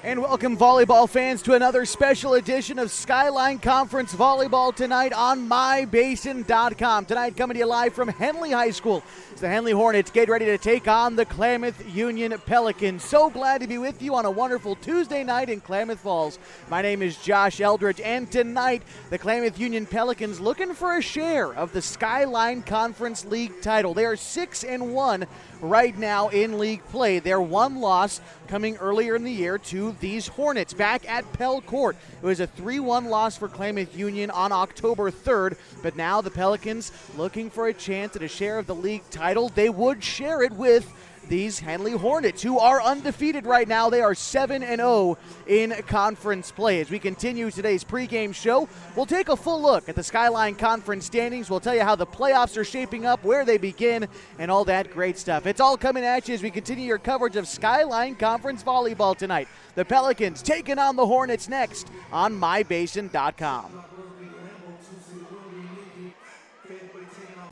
And welcome, volleyball fans, to another special edition of Skyline Conference Volleyball tonight on MyBasin.com. Tonight, coming to you live from Henley High School. It's the Henley Hornets get ready to take on the Klamath Union Pelicans. So glad to be with you on a wonderful Tuesday night in Klamath Falls. My name is Josh Eldridge, and tonight, the Klamath Union Pelicans looking for a share of the Skyline Conference League title. They are 6-1 right now in league play. Their one loss coming earlier in the year to these Hornets back at Pell Court. It was a 3-1 loss for Klamath Union on October 3rd, but now the Pelicans looking for a chance at a share of the league title. They would share it with these Henley Hornets, who are undefeated right now. They are 7-0 in conference play. As we continue today's pregame show, we'll take a full look at the Skyline Conference standings. We'll tell you how the playoffs are shaping up, where they begin, and all that great stuff. It's all coming at you as we continue your coverage of Skyline Conference Volleyball tonight. The Pelicans taking on the Hornets next on MyBasin.com.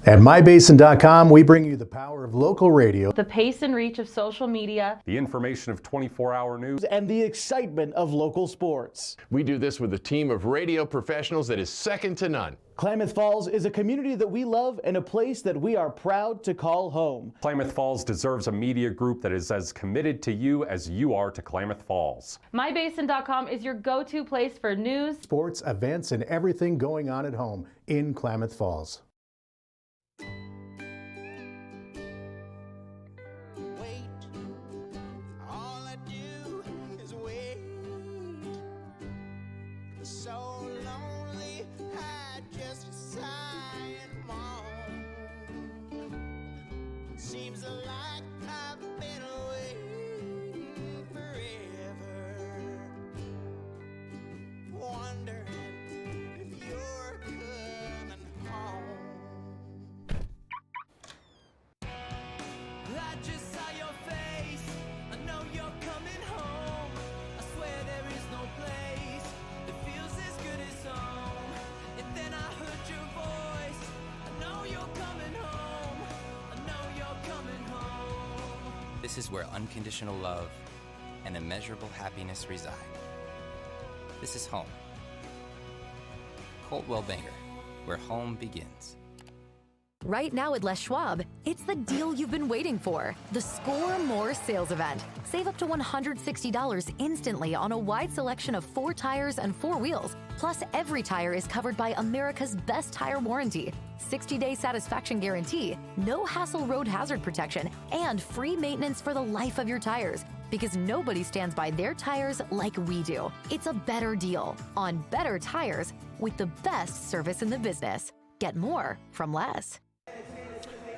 At MyBasin.com, we bring you the power of local radio, the pace and reach of social media, the information of 24-hour news, and the excitement of local sports. We do this with a team of radio professionals that is second to none. Klamath Falls is a community that we love and a place that we are proud to call home. Klamath Falls deserves a media group that is as committed to you as you are to Klamath Falls. MyBasin.com is your go-to place for news, sports, events, and everything going on at home in Klamath Falls. This is where unconditional love and immeasurable happiness reside. This is home. Coltwell Banker, where home begins. Right now at Les Schwab, it's the deal you've been waiting for. The Score More sales event. Save up to $160 instantly on a wide selection of 4 tires and 4 wheels. Plus, every tire is covered by America's best tire warranty, 60-day satisfaction guarantee, no hassle road hazard protection, and free maintenance for the life of your tires. Because nobody stands by their tires like we do. It's a better deal on better tires with the best service in the business. Get more from Les.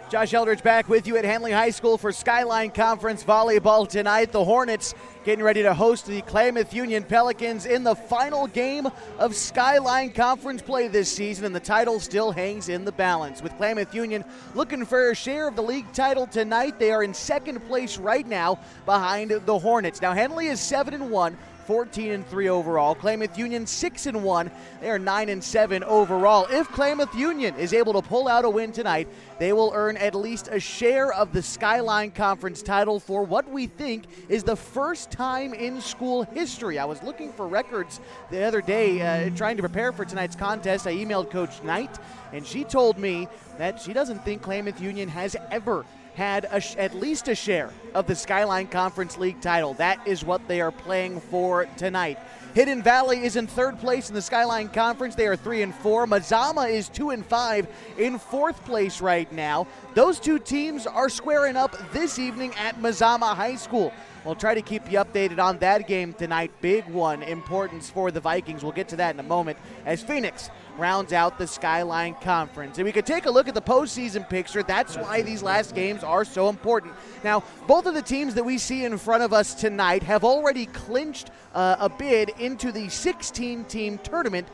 Josh Eldridge back with you at Henley High School for Skyline Conference Volleyball tonight. The Hornets getting ready to host the Klamath Union Pelicans in the final game of Skyline Conference play this season, and the title still hangs in the balance. With Klamath Union looking for a share of the league title tonight, they are in second place right now behind the Hornets. Now, Henley is 7-1. 14-3 overall. Klamath Union 6-1. They are 9-7 overall. If Klamath Union is able to pull out a win tonight, they will earn at least a share of the Skyline Conference title for what we think is the first time in school history. I was looking for records the other day trying to prepare for tonight's contest. I emailed Coach Knight, and she told me that she doesn't think Klamath Union has ever had at least a share of the Skyline Conference League title. That is what they are playing for tonight. Hidden Valley is in third place in the Skyline Conference. They are 3-4. Mazama is 2-5 in fourth place right now. Those two teams are squaring up this evening at Mazama High School. We'll try to keep you updated on that game tonight. Big one, importance for the Vikings. We'll get to that in a moment as Phoenix rounds out the Skyline Conference. And we could take a look at the postseason picture. That's why these last games are so important. Now, both of the teams that we see in front of us tonight have already clinched a bid into the 16-team tournament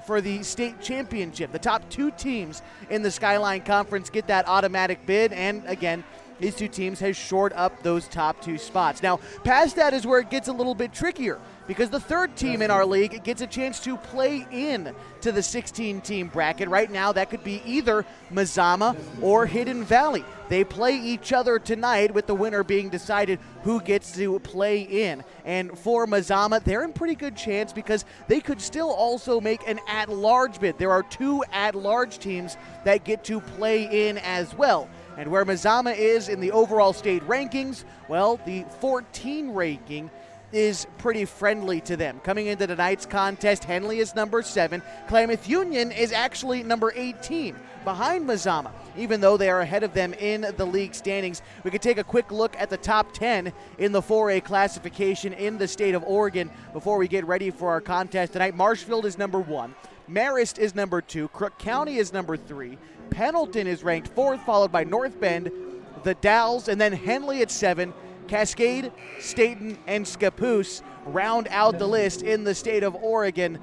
for the state championship. The top 2 teams in the Skyline Conference get that automatic bid, and again, these two teams have shored up those top 2 spots. Now, past that is where it gets a little bit trickier, because the third team in our league gets a chance to play in to the 16-team bracket. Right now, that could be either Mazama or Hidden Valley. They play each other tonight, with the winner being decided who gets to play in. And for Mazama, they're in pretty good chance because they could still also make an at-large bid. There are 2 at-large teams that get to play in as well. And where Mazama is in the overall state rankings, well, the 14 ranking is pretty friendly to them. Coming into tonight's contest, Henley is number 7. Klamath Union is actually number 18, behind Mazama, even though they are ahead of them in the league standings. We could take a quick look at the top 10 in the 4A classification in the state of Oregon before we get ready for our contest tonight. Marshfield is number 1. Marist is number 2. Crook County is number 3. Pendleton is ranked 4th, followed by North Bend, the Dalles, and then Henley at 7. Cascade, Staten, and Scappoose round out the list in the state of Oregon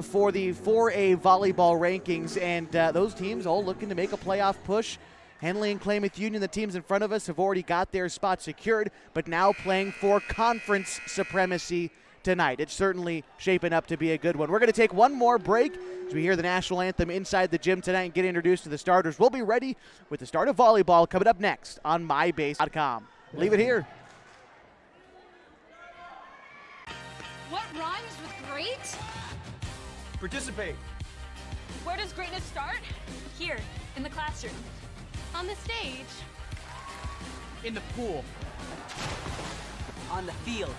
for the 4A volleyball rankings, and those teams all looking to make a playoff push. Henley and Klamath Union, the teams in front of us, have already got their spot secured, but now playing for conference supremacy tonight. It's certainly shaping up to be a good one. We're going to take one more break as we hear the national anthem inside the gym tonight and get introduced to the starters. We'll be ready with the start of volleyball coming up next on mybase.com. Leave it here. What rhymes with great? Participate. Where does greatness start? Here, in the classroom. On the stage. In the pool. On the field.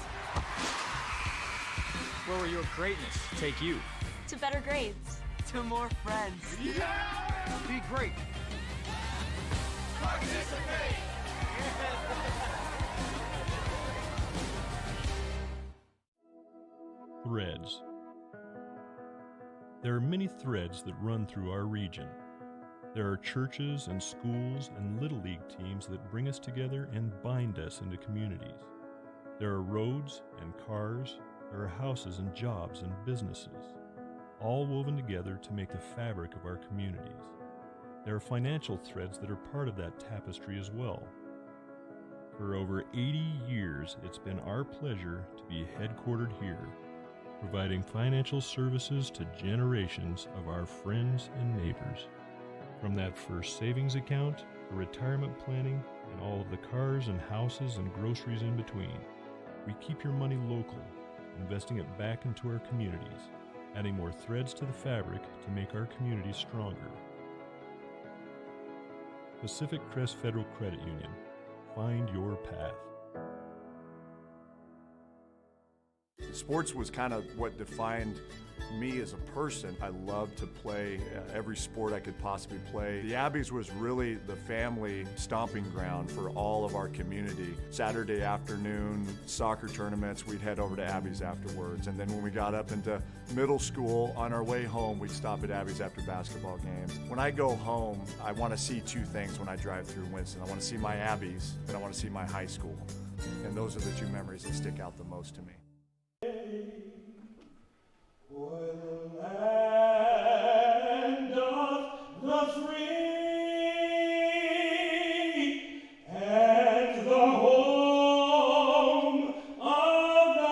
Where will your greatness take you? To better grades. To more friends. Yeah! Be great. Participate. Threads. There are many threads that run through our region. There are churches and schools and Little League teams that bring us together and bind us into communities. There are roads and cars, there are houses and jobs and businesses, all woven together to make the fabric of our communities. There are financial threads that are part of that tapestry as well. For over 80 years, it's been our pleasure to be headquartered here, providing financial services to generations of our friends and neighbors. From that first savings account to retirement planning and all of the cars and houses and groceries in between, we keep your money local, investing it back into our communities, adding more threads to the fabric to make our communities stronger. Pacific Crest Federal Credit Union. Find your path. Sports was kind of what defined me as a person. I loved to play every sport I could possibly play. The Abbeys was really the family stomping ground for all of our community. Saturday afternoon soccer tournaments, we'd head over to Abbeys afterwards. And then when we got up into middle school, on our way home, we'd stop at Abbeys after basketball games. When I go home, I want to see 2 things when I drive through Winston. I want to see my Abbeys and I want to see my high school. And those are the 2 memories that stick out the most to me. For the land of the free and the home of the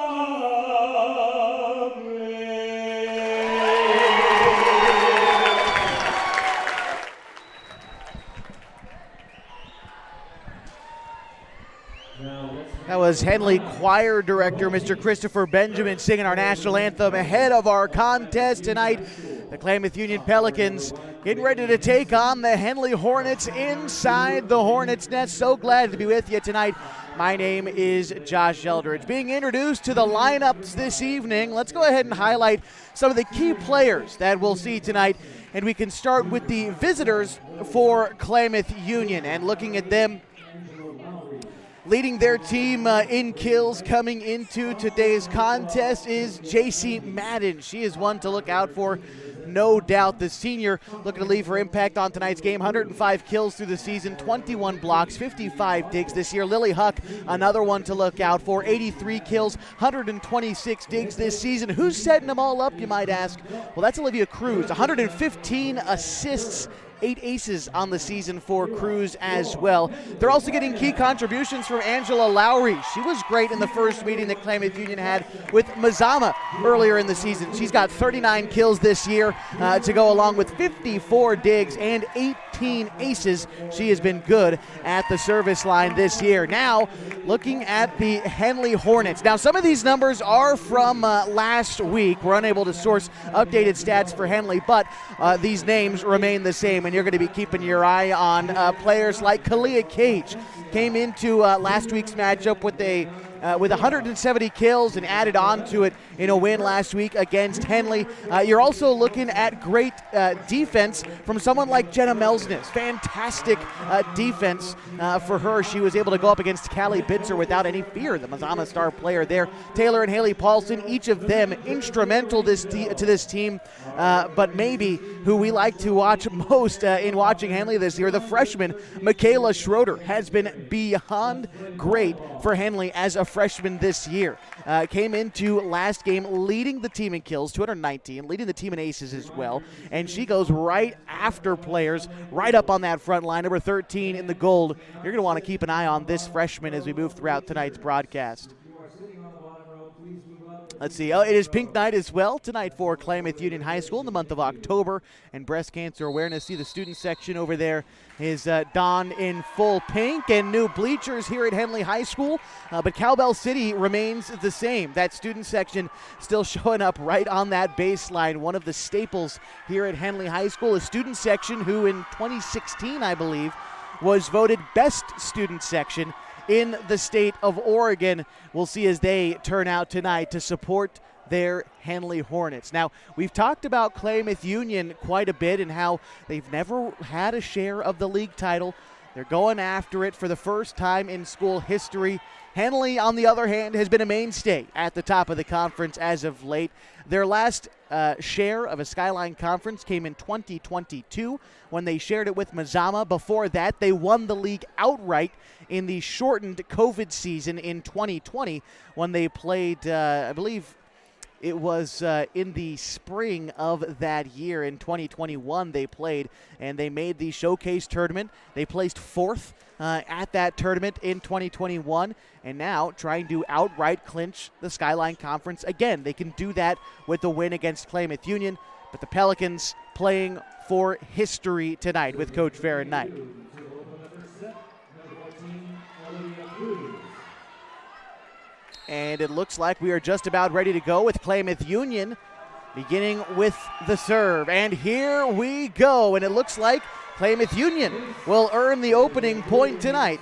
brave. That was Henley Choir Director, Mr. Christopher Benjamin, singing our national anthem ahead of our contest tonight. The Klamath Union Pelicans getting ready to take on the Henley Hornets inside the Hornets' nest. So glad to be with you tonight. My name is Josh Eldridge. Being introduced to the lineups this evening, let's go ahead and highlight some of the key players that we'll see tonight. And we can start with the visitors for Klamath Union, and looking at them leading their team in kills coming into today's contest is JC Madden. She is one to look out for, no doubt. The senior looking to leave her impact on tonight's game. 105 kills through the season, 21 blocks, 55 digs this year. Lily Huck, another one to look out for. 83 kills, 126 digs this season. Who's setting them all up, you might ask? Well, that's Olivia Cruz. 115 assists 8 aces on the season for Cruz as well. They're also getting key contributions from Angela Lowry. She was great in the first meeting that Klamath Union had with Mazama earlier in the season. She's got 39 kills this year to go along with 54 digs and 18 aces. She has been good at the service line this year. Now, looking at the Henley Hornets. Now, some of these numbers are from last week. We're unable to source updated stats for Henley, but these names remain the same, and you're going to be keeping your eye on players like Kalia Cage. Came into last week's matchup with 170 kills and added on to it in a win last week against Henley. You're also looking at great defense from someone like Jenna Melsness. Fantastic defense for her. She was able to go up against Callie Bitzer without any fear, the Mazama star player there. Taylor and Haley Paulson, each of them instrumental to this team, but maybe who we like to watch most in watching Henley this year, the freshman Michaela Schroeder, has been beyond great for Henley as a freshman this year. Came into last game leading the team in kills, 219, leading the team in aces as well, and she goes right after players, right up on that front line, number 13 in the gold. You're going to want to keep an eye on this freshman as we move throughout tonight's broadcast. Let's see. Oh, it is Pink Night as well tonight for Klamath Union High School in the month of October, and breast cancer awareness. See the student section over there is donned in full pink, and new bleachers here at Henley High School, but Cowbell City remains the same. That student section still showing up right on that baseline, one of the staples here at Henley High School. A student section who in 2016, I believe, was voted best student section in the state of Oregon. We'll see as they turn out tonight to support their Henley Hornets. Now, we've talked about Klamath Union quite a bit and how they've never had a share of the league title. They're going after it for the first time in school history. Henley, on the other hand, has been a mainstay at the top of the conference as of late. Their last share of a Skyline Conference came in 2022 when they shared it with Mazama. Before that, they won the league outright in the shortened COVID season in 2020 when they played, I believe it was in the spring of that year. In 2021 they played, and they made the showcase tournament. They placed fourth at that tournament in 2021, and now trying to outright clinch the Skyline Conference again. They can do that with the win against Klamath Union, but the Pelicans playing for history tonight with Coach Farron Knight. And it looks like we are just about ready to go with Klamath Union, beginning with the serve. And here we go. And it looks like Klamath Union will earn the opening point tonight.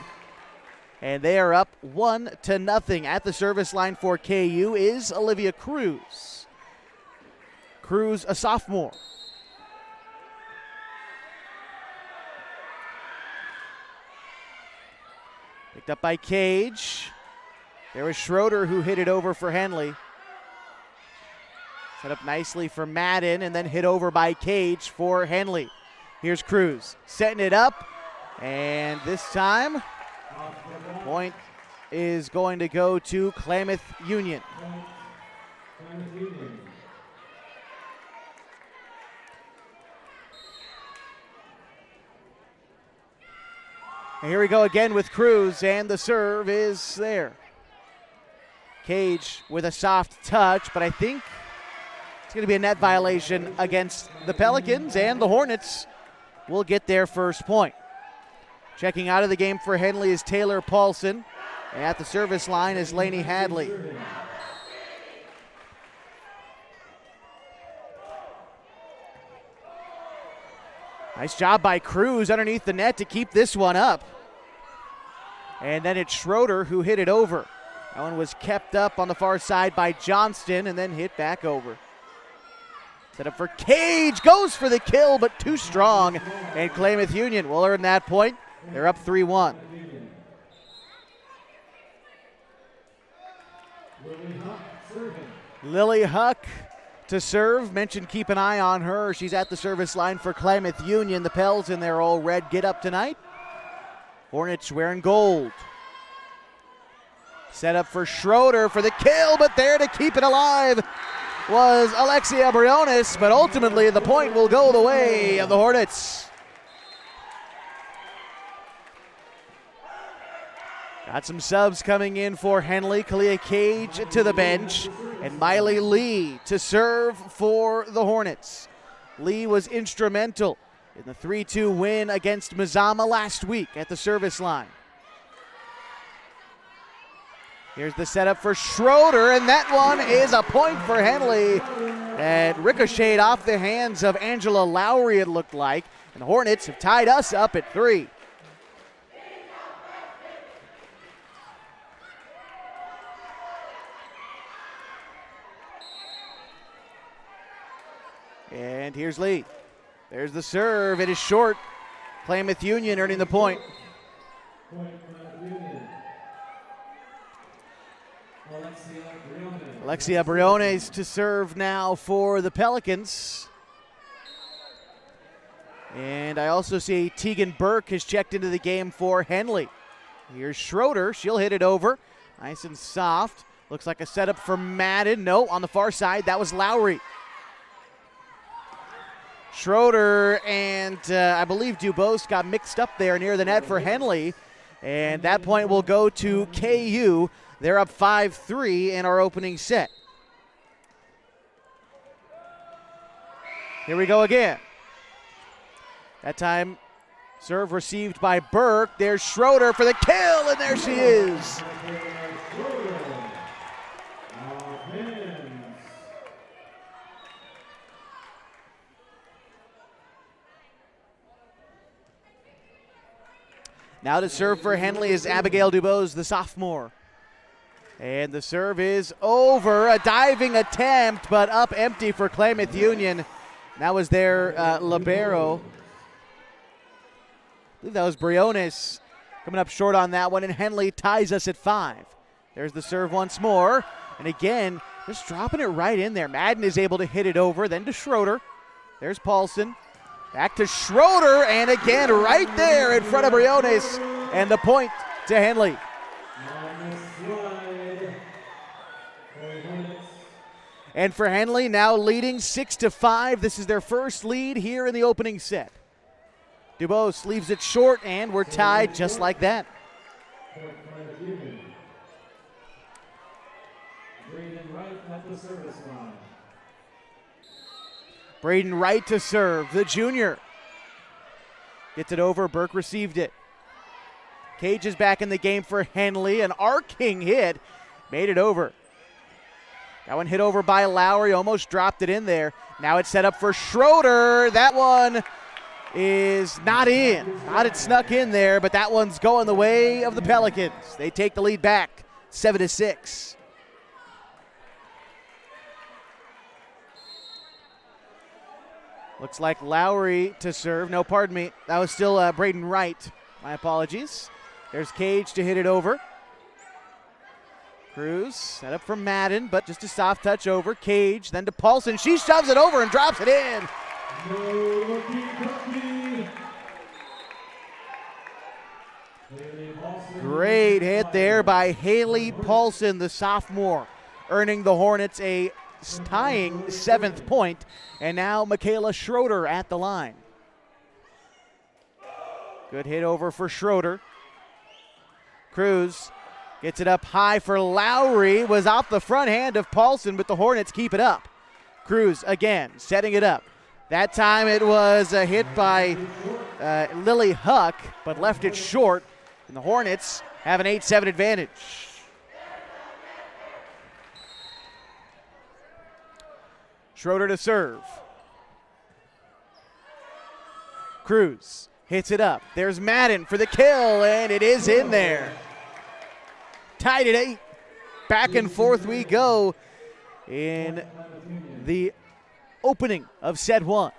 And they are up 1-0. At the service line for KU is Olivia Cruz. Cruz, a sophomore. Picked up by Cage. There was Schroeder who hit it over for Henley. Set up nicely for Madden and then hit over by Cage for Henley. Here's Cruz setting it up, and this time point is going to go to Klamath Union. And here we go again with Cruz, and the serve is there. Cage with a soft touch, but I think it's going to be a net violation against the Pelicans, and the Hornets will get their first point. Checking out of the game for Henley is Taylor Paulson, and at the service line is Lainey Hadley. Nice job by Cruz underneath the net to keep this one up. And then it's Schroeder who hit it over. That one was kept up on the far side by Johnston and then hit back over. Set up for Cage, goes for the kill, but too strong. And Klamath Union will earn that point. They're up 3-1. Lily Huck to serve. Mentioned keep an eye on her. She's at the service line for Klamath Union. The Pels in their all red get up tonight. Hornets wearing gold. Set up for Schroeder for the kill, but there to keep it alive was Alexia Briones, but ultimately the point will go the way of the Hornets. Got some subs coming in for Henley. Kalia Cage to the bench, and Miley Lee to serve for the Hornets. Lee was instrumental in the 3-2 win against Mazama last week at the service line. Here's the setup for Schroeder, and that one is a point for Henley. And ricocheted off the hands of Angela Lowry, it looked like. And the Hornets have tied us up at 3. And here's Lee. There's the serve. It is short. Klamath Union earning the point. Alexia Briones to serve now for the Pelicans. And I also see Tegan Burke has checked into the game for Henley. Here's Schroeder. She'll hit it over. Nice and soft. Looks like a setup for Madden. No, on the far side, that was Lowry. Schroeder and I believe Dubose got mixed up there near the net for Henley. And that point will go to KU. They're up 5-3 in our opening set. Here we go again. That time, serve received by Burke. There's Schroeder for the kill, and there she is. Now to serve for Henley is Abigail Dubose, the sophomore. And the serve is over. A diving attempt, but up empty for Klamath Union. That was their libero. I believe that was Briones coming up short on that one, and Henley ties us at 5. There's the serve once more. And again, just dropping it right in there. Madden is able to hit it over, then to Schroeder. There's Paulson. Back to Schroeder, and again right there in front of Briones, and the point to Henley. And for Henley, now leading 6-5. This is their first lead here in the opening set. Dubose leaves it short, and we're tied just like that. Braden Wright to serve, the junior. Gets it over, Burke received it. Cage is back in the game for Henley. An arcing hit, made it over. That one hit over by Lowry, almost dropped it in there. Now it's set up for Schroeder. That one is not in. Thought it snuck in there, but that one's going the way of the Pelicans. They take the lead back, 7-6. Looks like Lowry to serve. No, pardon me. That was still Braden Wright. My apologies. There's Cage to hit it over. Cruz set up for Madden, but just a soft touch over. Cage, then to Paulson. She shoves it over and drops it in. Great hit there by Haley Paulson, the sophomore, earning the Hornets a tying 7th point. And now Michaela Schroeder at the line. Good hit over for Schroeder. Cruz gets it up high for Lowry. Was off the front hand of Paulson, but the Hornets keep it up. Cruz again setting it up. That time it was a hit by Lily Huck, but left it short. And the Hornets have an 8-7 advantage. Schroeder to serve. Cruz hits it up. There's Madden for the kill, and it is in there. Tied at 8. Back and forth we go in the opening of set 1.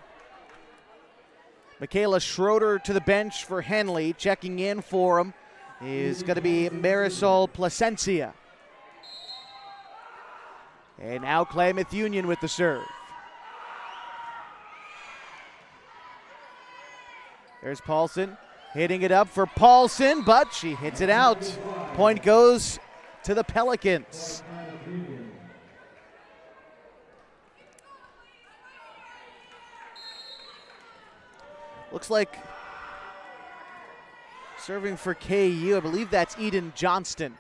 Michaela Schroeder to the bench for Henley. Checking in for him is going to be Marisol Plasencia. And now Klamath Union with the serve. There's Paulson hitting it up for Paulson, but she hits it out. Point goes to the Pelicans. Looks like Serving for KU, I believe that's Eden Johnston.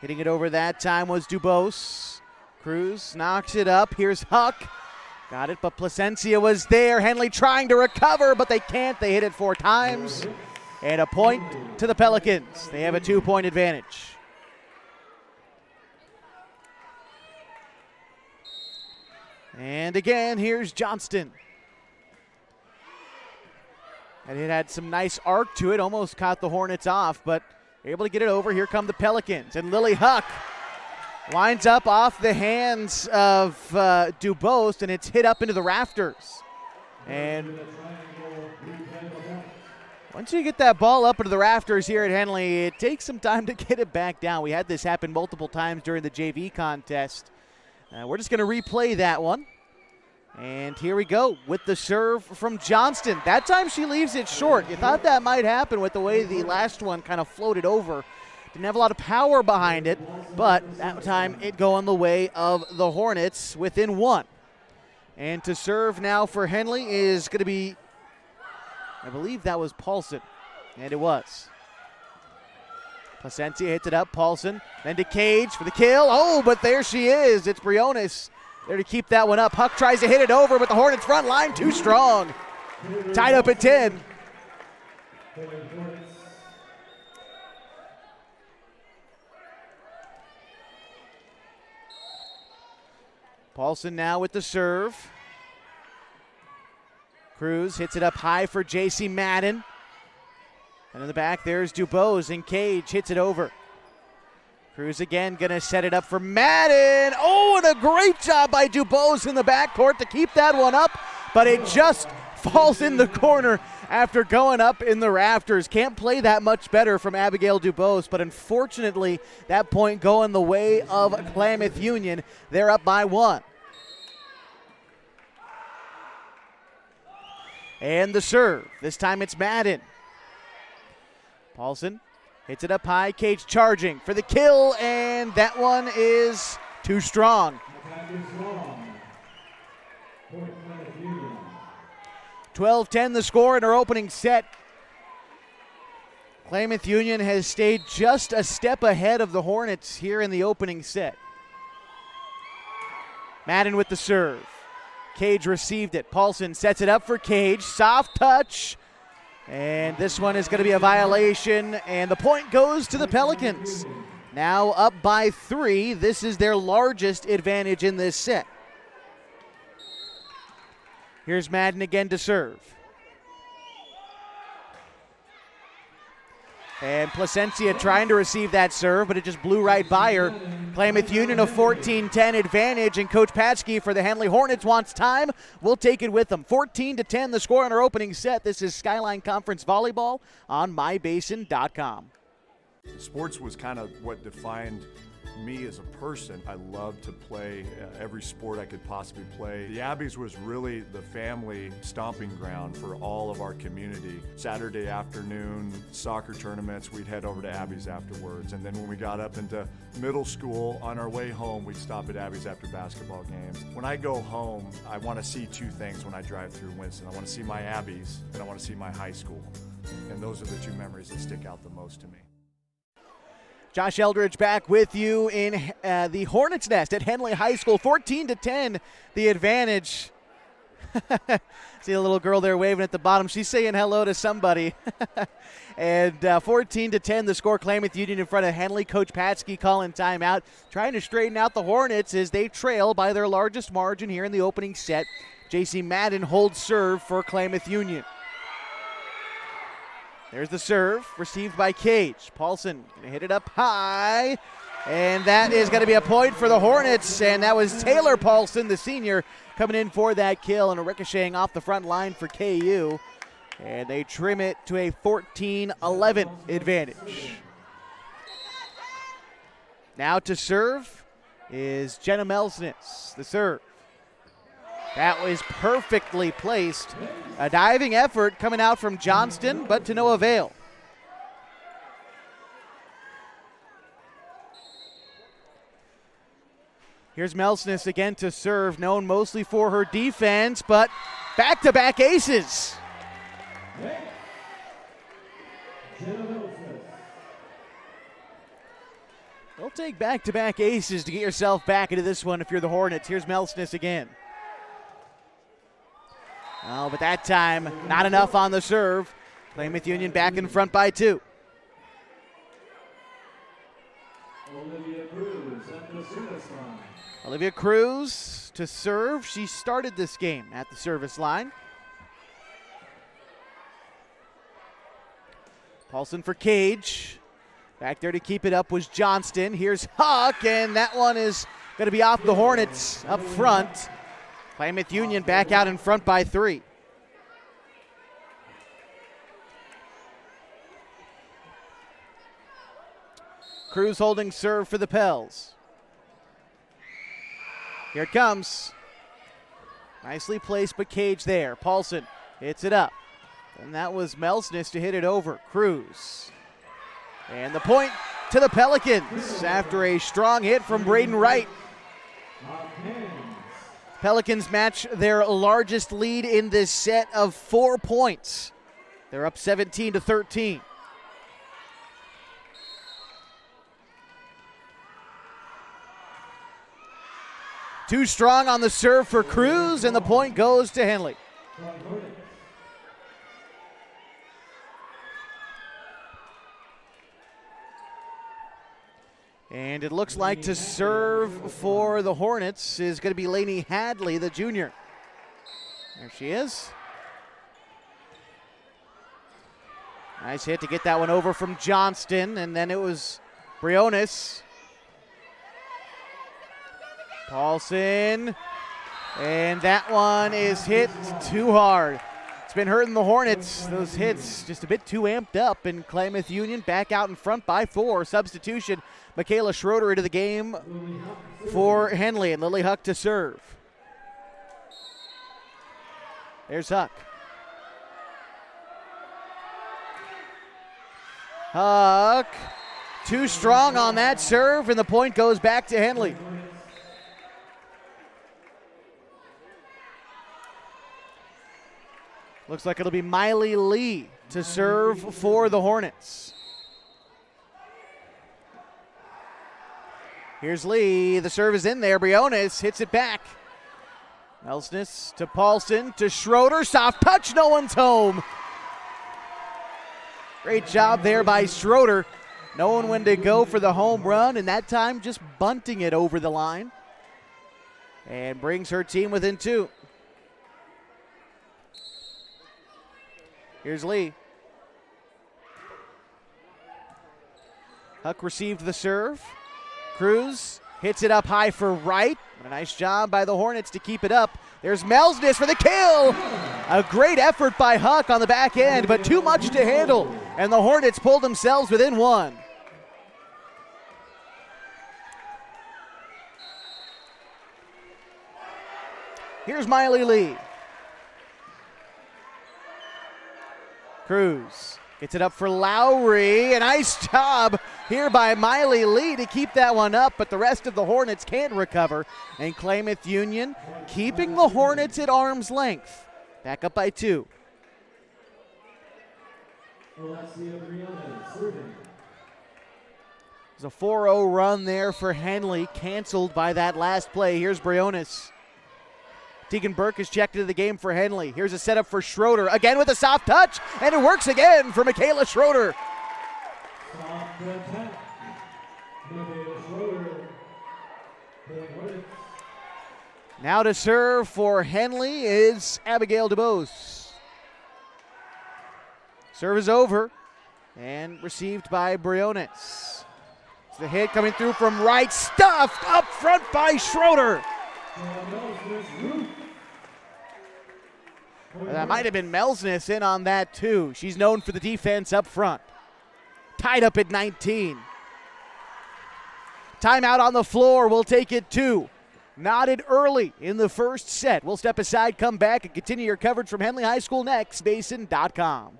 Hitting it over that time was Dubose. Cruz knocks it up. Here's Huck. Got it, but Placencia was there. Henley trying to recover, but they can't. They hit it 4 times. And a point to the Pelicans. They have a 2-point advantage. And again, here's Johnston. And it had some nice arc to it. Almost caught the Hornets off, but able to get it over. Here come the Pelicans. And Lily Huck winds up off the hands of Dubose, and it's hit up into the rafters. And once you get that ball up into the rafters here at Henley, it takes some time to get it back down. We had this happen multiple times during the JV contest. We're just going to replay that one. And here we go with the serve from Johnston. That time she leaves it short. You thought that might happen with the way the last one kind of floated over. Didn't have a lot of power behind it, but that time it going the way of the Hornets within 1. And to serve now for Henley is going to be, I believe that was Paulson, and it was. Placencia hits it up, Paulson, then to Cage for the kill. Oh, but there she is. It's Briones there to keep that one up. Huck tries to hit it over, but the Hornets front line too strong. Tied up at 10. Paulson now with the serve. Cruz hits it up high for J.C. Madden. And in the back, there's Dubose, and Cage hits it over. Cruz again going to set it up for Madden. Oh, and a great job by Dubose in the backcourt to keep that one up, but it just falls in the corner after going up in the rafters. Can't play that much better from Abigail Dubose, but unfortunately, that point going the way of Klamath Union. They're up by 1. And the serve. This time it's Madden. Paulson hits it up high. Cage charging for the kill, and that one is too strong. 12-10 the score in our opening set. Klamath Union has stayed just a step ahead of the Hornets here in the opening set. Madden with the serve. Cage received it. Paulson sets it up for Cage. Soft touch. And this one is going to be a violation, and the point goes to the Pelicans. Now up by 3. This is their largest advantage in this set. Here's Madden again to serve. And Placencia trying to receive that serve, but it just blew right by her. Klamath Union a 14-10 advantage, and Coach Patsky for the Henley Hornets wants time. We'll take it with them. 14-10 the score in our opening set. This is Skyline Conference Volleyball on mybasin.com. Sports was kind of what defined me as a person. I loved to play every sport I could possibly play. The Abbeys was really the family stomping ground for all of our community. Saturday afternoon soccer tournaments, we'd head over to Abbeys afterwards. And then when we got up into middle school, on our way home, we'd stop at Abbeys after basketball games. When I go home, I want to see 2 things when I drive through Winston. I want to see my Abbeys, and I want to see my high school. And those are the 2 memories that stick out the most to me. Josh Eldridge back with you in the Hornets' nest at Henley High School. 14-10, the advantage. See a little girl there waving at the bottom. She's saying hello to somebody. And 14-10, the score. Klamath Union in front of Henley. Coach Patsky calling timeout, trying to straighten out the Hornets as they trail by their largest margin here in the opening set. J.C. Madden holds serve for Klamath Union. There's the serve, received by Cage. Paulson gonna hit it up high, and that is going to be a point for the Hornets, and that was Taylor Paulson, the senior, coming in for that kill, and a ricocheting off the front line for KU, and they trim it to a 14-11 advantage. Now to serve is Jenna Melsnitz, the serve. That was perfectly placed. A diving effort coming out from Johnston, but to no avail. Here's Melsnitz again to serve, known mostly for her defense, but back-to-back aces. They'll take back-to-back aces to get yourself back into this one if you're the Hornets. Here's Melsness again. Oh, but that time, not enough on the serve. Klamath Union back in front by 2. Olivia Cruz to serve. She started this game at the service line. Paulson for Cage. Back there to keep it up was Johnston. Here's Huck, and that one is going to be off the Hornets up front. Klamath Union back out in front by 3. Cruz holding serve for the Pels. Here it comes. Nicely placed, but Cage there. Paulson hits it up. And that was Melsness to hit it over. Cruz. And the point to the Pelicans after a strong hit from Braden Wright. Pelicans match their largest lead in this set of 4 points. They're up 17-13. Too strong on the serve for Cruz, and the point goes to Henley. And it looks like to serve for the Hornets is going to be Lainey Hadley, the junior. There she is. Nice hit to get that one over from Johnston, and then it was Briones. Paulson, and that one is hit too hard. It's been hurting the Hornets. Those hits just a bit too amped up, and Klamath Union back out in front by 4. Substitution, Michaela Schroeder into the game for Henley, and Lily Huck to serve. There's Huck. Huck, too strong on that serve, and the point goes back to Henley. Looks like it'll be Miley Lee to serve for the Hornets. Here's Lee. The serve is in there. Briones hits it back. Melsness to Paulson to Schroeder. Soft touch. No one's home. Great job there by Schroeder. Knowing when to go for the home run, and that time just bunting it over the line. And brings her team within 2. Here's Lee. Huck received the serve. Cruz hits it up high for Wright. A nice job by the Hornets to keep it up. There's Melsness for the kill. A great effort by Huck on the back end, but too much to handle. And the Hornets pulled themselves within 1. Here's Miley Lee. Cruz gets it up for Lowry. A nice job here by Miley Lee to keep that one up, but the rest of the Hornets can't recover. And Klamath Union keeping the Hornets at arm's length. Back up by 2. There's a 4-0 run there for Henley, canceled by that last play. Here's Briones. Tegan Burke is checked into the game for Henley. Here's a setup for Schroeder. Again with a soft touch, and it works again for Michaela Schroeder. Now to serve for Henley is Abigail DeBose. Serve is over and received by Briones. It's the hit coming through from Wright, stuffed up front by Schroeder. That might have been Melsness in on that too. She's known for the defense up front. Tied up at 19. Timeout on the floor. We'll take it 2. Knotted early in the first set. We'll step aside, come back, and continue your coverage from Henley High School next. Basin.com.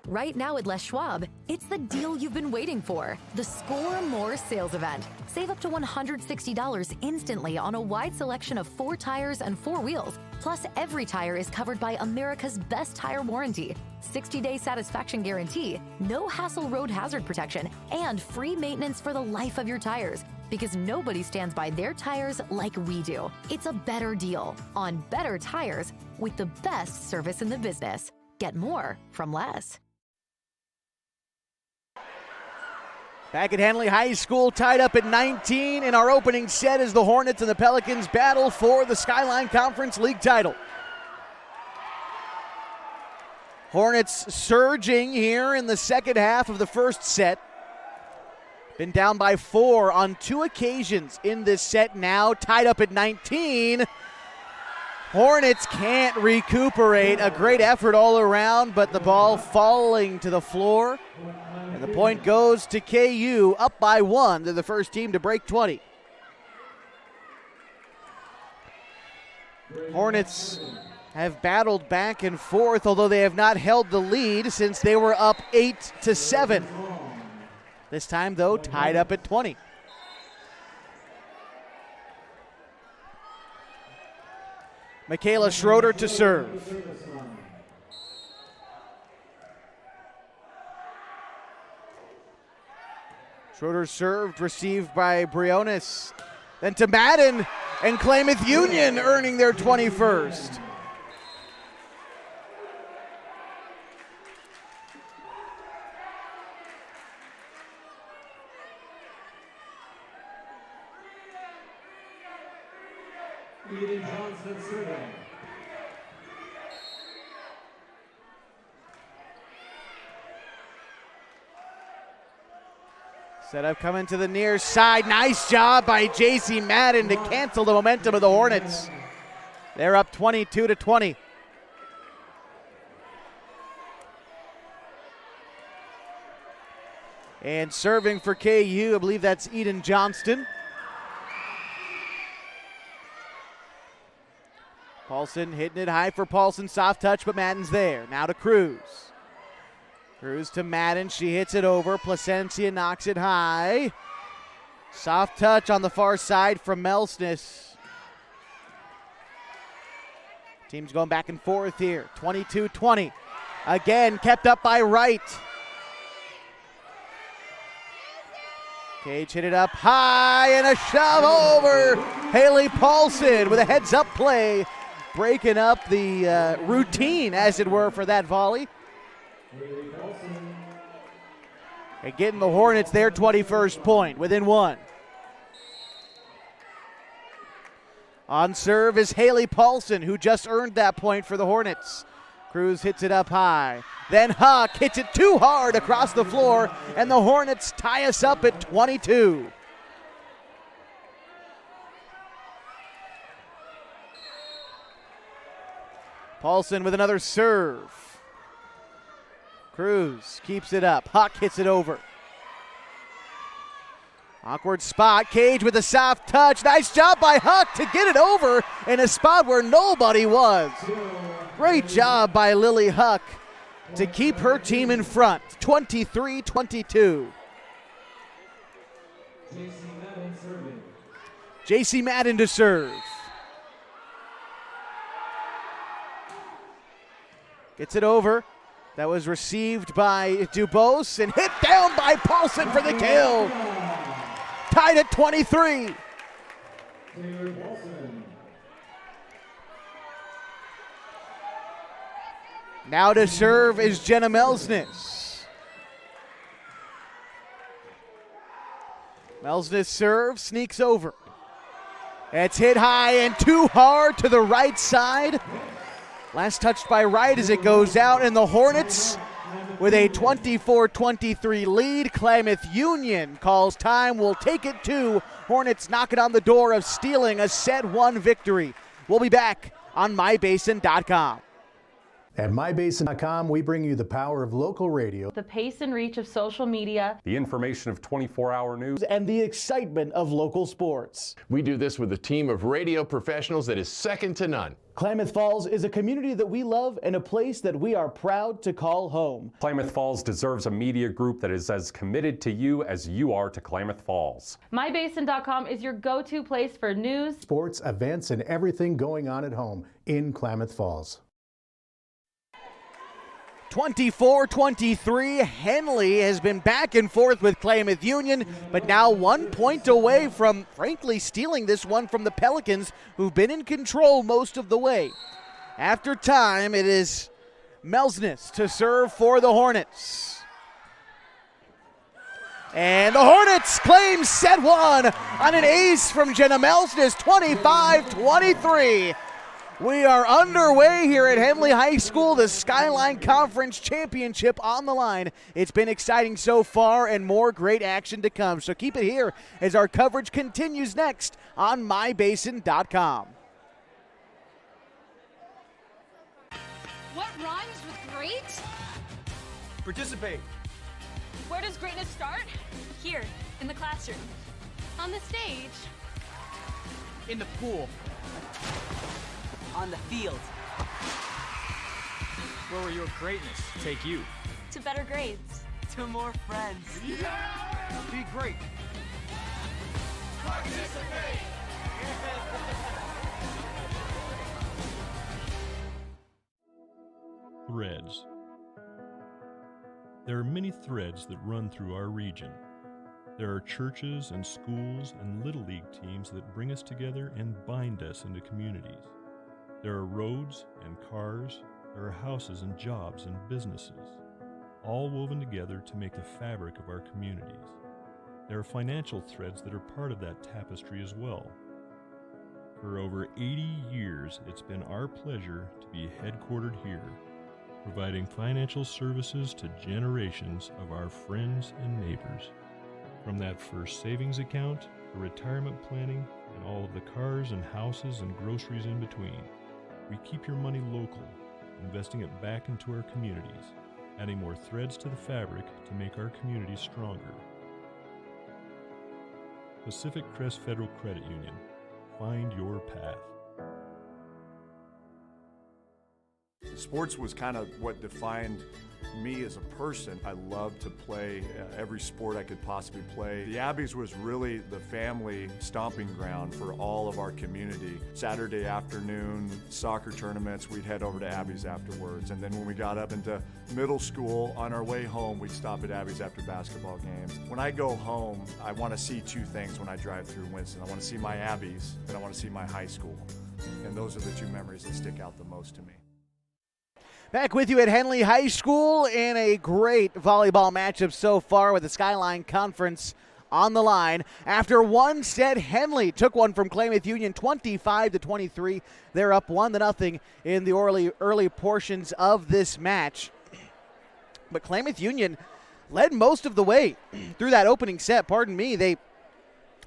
Right now at Les Schwab, it's the deal you've been waiting for. The Score More sales event. Save up to $160 instantly on a wide selection of 4 tires and 4 wheels. Plus, every tire is covered by America's best tire warranty, 60-day satisfaction guarantee, no hassle road hazard protection, and free maintenance for the life of your tires. Because nobody stands by their tires like we do. It's a better deal on better tires with the best service in the business. Get more from Les. Back at Henley High School, tied up at 19 in our opening set as the Hornets and the Pelicans battle for the Skyline Conference League title. Hornets surging here in the second half of the first set. Been down by 4 on 2 occasions in this set now, tied up at 19. Hornets can't recuperate. A great effort all around, but the ball falling to the floor. And the point goes to KU, up by 1. They're the first team to break 20. Hornets have battled back and forth, although they have not held the lead since they were up 8-7. This time, though, tied up at 20. Michaela Schroeder to serve. Schroeder served, received by Briones. Then to Madden, and Klamath Union earning their 21st. Set up coming to the near side. Nice job by J.C. Madden to cancel the momentum of the Hornets. They're up 22-20. And serving for KU, I believe that's Eden Johnston. Paulson hitting it high for Paulson. Soft touch, but Madden's there. Now to Cruz. Cruz to Madden. She hits it over. Placencia knocks it high. Soft touch on the far side from Melsness. Teams going back and forth here. 22-20. Again, kept up by Wright. Cage hit it up high and a shove over. Haley Paulson with a heads-up play, breaking up the routine, as it were, for that volley. And getting the Hornets their 21st point, within 1. On serve is Haley Paulson, who just earned that point for the Hornets. Cruz hits it up high. Then Huck hits it too hard across the floor, and the Hornets tie us up at 22. Paulson with another serve. Cruz keeps it up. Huck hits it over. Awkward spot. Cage with a soft touch. Nice job by Huck to get it over in a spot where nobody was. Great job by Lily Huck to keep her team in front. 23-22. J.C. Madden to serve. Gets it over. That was received by Dubose and hit down by Paulson for the kill. Tied at 23. Now to serve is Jenna Melsness. Melsness serves, sneaks over. It's hit high and too hard to the right side. Last touched by Wright as it goes out, and the Hornets with a 24-23 lead. Klamath Union calls time. Will take it to Hornets knocking on the door of stealing a set 1 victory. We'll be back on mybasin.com. At mybasin.com, we bring you the power of local radio, the pace and reach of social media, the information of 24-hour news, and the excitement of local sports. We do this with a team of radio professionals that is second to none. Klamath Falls is a community that we love and a place that we are proud to call home. Klamath Falls deserves a media group that is as committed to you as you are to Klamath Falls. mybasin.com is your go-to place for news, sports, events, and everything going on at home in Klamath Falls. 24-23, Henley has been back and forth with Klamath Union, but now 1 point away from, frankly, stealing this one from the Pelicans, who've been in control most of the way. After time, it is Melsness to serve for the Hornets. And the Hornets claim set one on an ace from Jenna Melsness, 25-23. We are underway here at Henley High School, the Skyline Conference Championship on the line. It's been exciting so far and more great action to come. So keep it here as our coverage continues next on mybasin.com. What rhymes with great? Participate. Where does greatness start? Here, in the classroom. On the stage. In the pool. On the field. Where will your greatness take you? To better grades. To more friends. Be great. Participate. Threads. There are many threads that run through our region. There are churches and schools and Little League teams that bring us together and bind us into communities. There are roads and cars, there are houses and jobs and businesses, all woven together to make the fabric of our communities. There are financial threads that are part of that tapestry as well. For over 80 years, it's been our pleasure to be headquartered here, providing financial services to generations of our friends and neighbors. From that first savings account, to retirement planning, and all of the cars and houses and groceries in between. We keep your money local, investing it back into our communities, adding more threads to the fabric to make our communities stronger. Pacific Crest Federal Credit Union. Find your path. Sports was kind of what defined me as a person. I loved to play every sport I could possibly play. The Abbeys was really the family stomping ground for all of our community. Saturday afternoon, soccer tournaments, we'd head over to Abbeys afterwards. And then when we got up into middle school, on our way home, we'd stop at Abbeys after basketball games. When I go home, I want to see two things when I drive through Winston. I want to see my Abbeys, and I want to see my high school. And those are the two memories that stick out the most to me. Back with you at Henley High School in a great volleyball matchup so far with the Skyline Conference on the line. After one set, Henley took one from Klamath Union 25-23. They're up 1-0 in the early portions of this match. But Klamath Union led most of the way through that opening set. Pardon me, they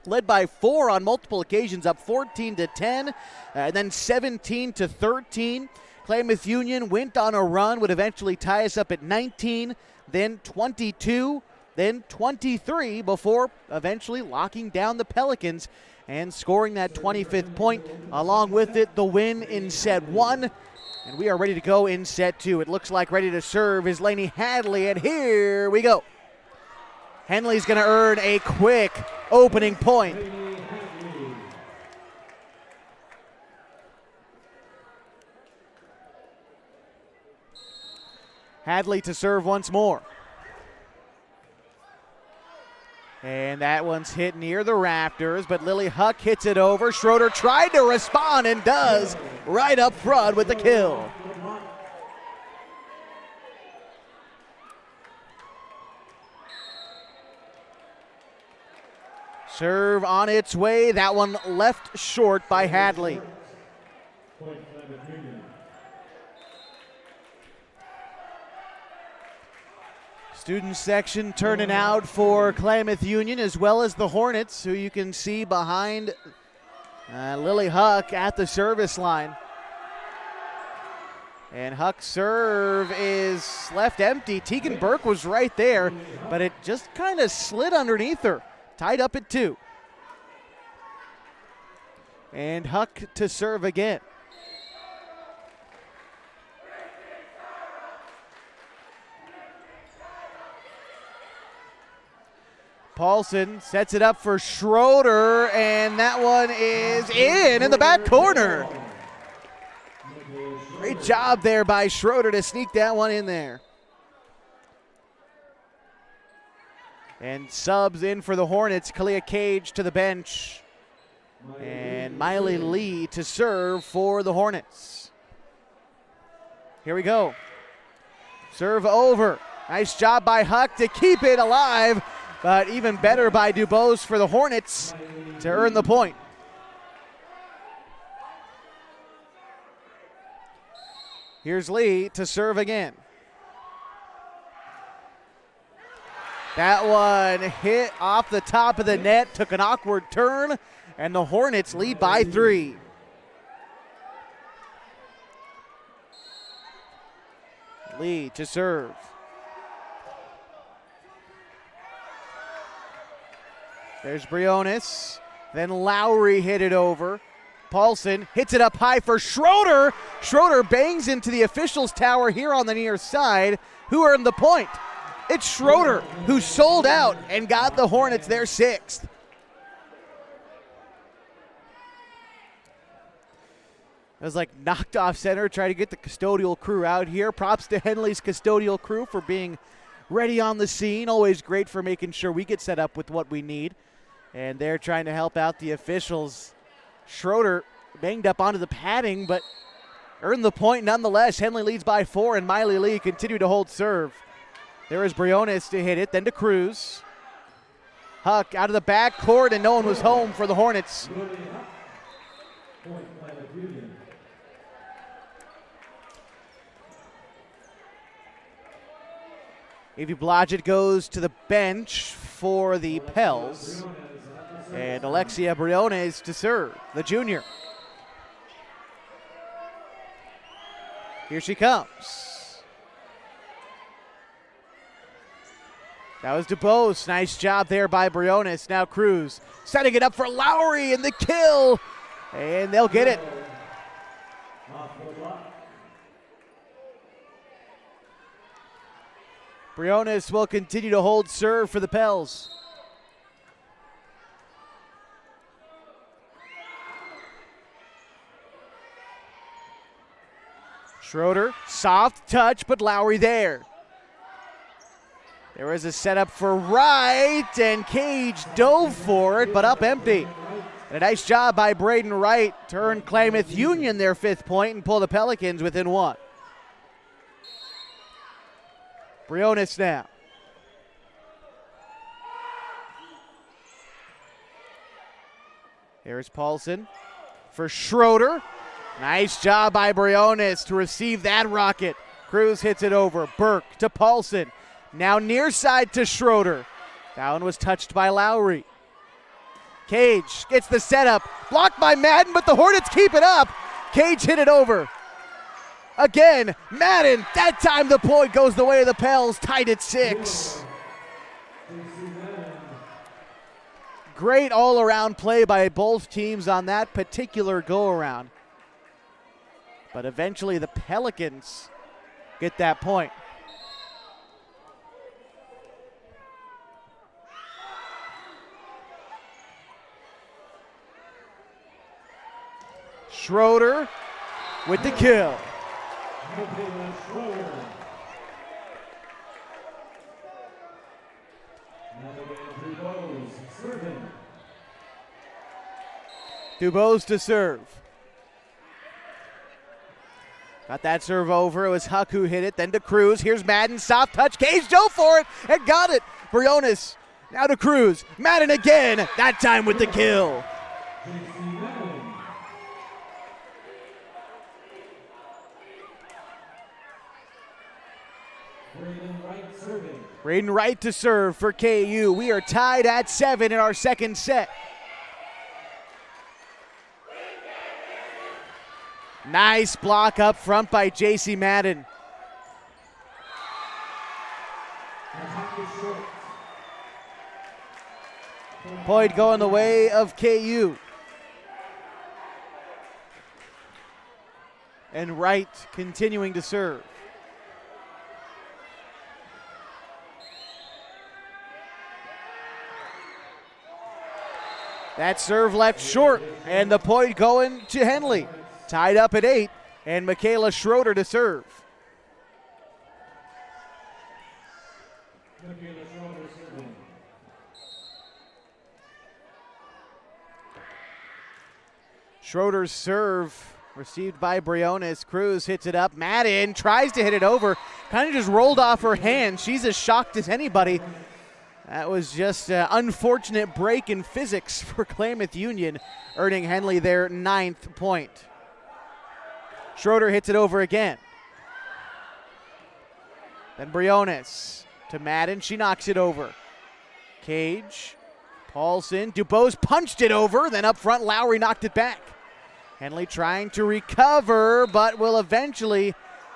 led by 4 on multiple occasions, up 14-10, and then 17-13. Klamath Union went on a run, would eventually tie us up at 19, then 22, then 23, before eventually locking down the Pelicans and scoring that 25th point. Along with it, the win in set 1. And we are ready to go in set 2. It looks like ready to serve is Lainey Hadley, and here we go. Henley's going to earn a quick opening point. Hadley to serve once more. And that one's hit near the rafters, but Lily Huck hits it over. Schroeder tried to respond and does right up front with the kill. Serve on its way. That one left short by Hadley. Student section turning out for Klamath Union, as well as the Hornets, who you can see behind Lily Huck at the service line. And Huck's serve is left empty. Tegan Burke was right there, but it just kind of slid underneath her. Tied up at 2. And Huck to serve again. Paulson sets it up for Schroeder, and that one is in the back corner. Great job there by Schroeder to sneak that one in there. And subs in for the Hornets. Kalia Cage to the bench. And Miley Lee to serve for the Hornets. Here we go. Serve over. Nice job by Huck to keep it alive. But even better by Dubose for the Hornets to earn the point. Here's Lee to serve again. That one hit off the top of the net, took an awkward turn, and the Hornets lead by 3. Lee to serve. There's Briones. Then Lowry hit it over. Paulson hits it up high for Schroeder. Schroeder bangs into the officials' tower here on the near side. Who earned the point? It's Schroeder, who sold out and got the Hornets their 6th. It was like knocked off center, trying to get the custodial crew out here. Props to Henley's custodial crew for being ready on the scene. Always great for making sure we get set up with what we need. And they're trying to help out the officials. Schroeder banged up onto the padding, but earned the point nonetheless. Henley leads by 4, and Miley Lee continued to hold serve. There is Briones to hit it, then to Cruz. Huck out of the back court, and no one was home for the Hornets. Evie Blodgett goes to the bench for the Pels. And Alexia Briones to serve, the junior. Here she comes. That was DuBose. Nice job there by Briones. Now Cruz setting it up for Lowry and the kill. And they'll get it. Briones will continue to hold serve for the Pels. Schroeder, soft touch, but Lowry there. There was a setup for Wright, and Cage dove for it, but up empty. And a nice job by Braden Wright to earn Klamath Union their 5th point and pull the Pelicans within 1. Briones now. Here's Paulson for Schroeder. Nice job by Briones to receive that rocket. Cruz hits it over. Burke to Paulson. Now near side to Schroeder. That one was touched by Lowry. Cage gets the setup. Blocked by Madden, but the Hornets keep it up. Cage hit it over. Again, Madden. That time the point goes the way of the Pels. Tied at 6. Great all-around play by both teams on that particular go-around. But eventually the Pelicans get that point. Schroeder with the kill. DuBose to serve. Got that serve over. It was Huck who hit it. Then to Cruz. Here's Madden. Soft touch. Cage dove for it and got it. Briones now to Cruz. Madden again. That time with the kill. Braden Wright to serve for KU. We are tied at 7 in our second set. Nice block up front by J.C. Madden. Point going the way of KU. And Wright continuing to serve. That serve left short, and the point going to Henley. Tied up at 8, and Michaela Schroeder to serve. Schroeder's serve received by Briones. Cruz hits it up. Madden tries to hit it over. Kind of just rolled off her hand. She's as shocked as anybody. That was just an unfortunate break in physics for Klamath Union, earning Henley their 9th point. Schroeder hits it over again. Then Briones to Madden. She knocks it over. Cage, Paulson, Dubose punched it over. Then up front, Lowry knocked it back. Henley trying to recover, but will eventually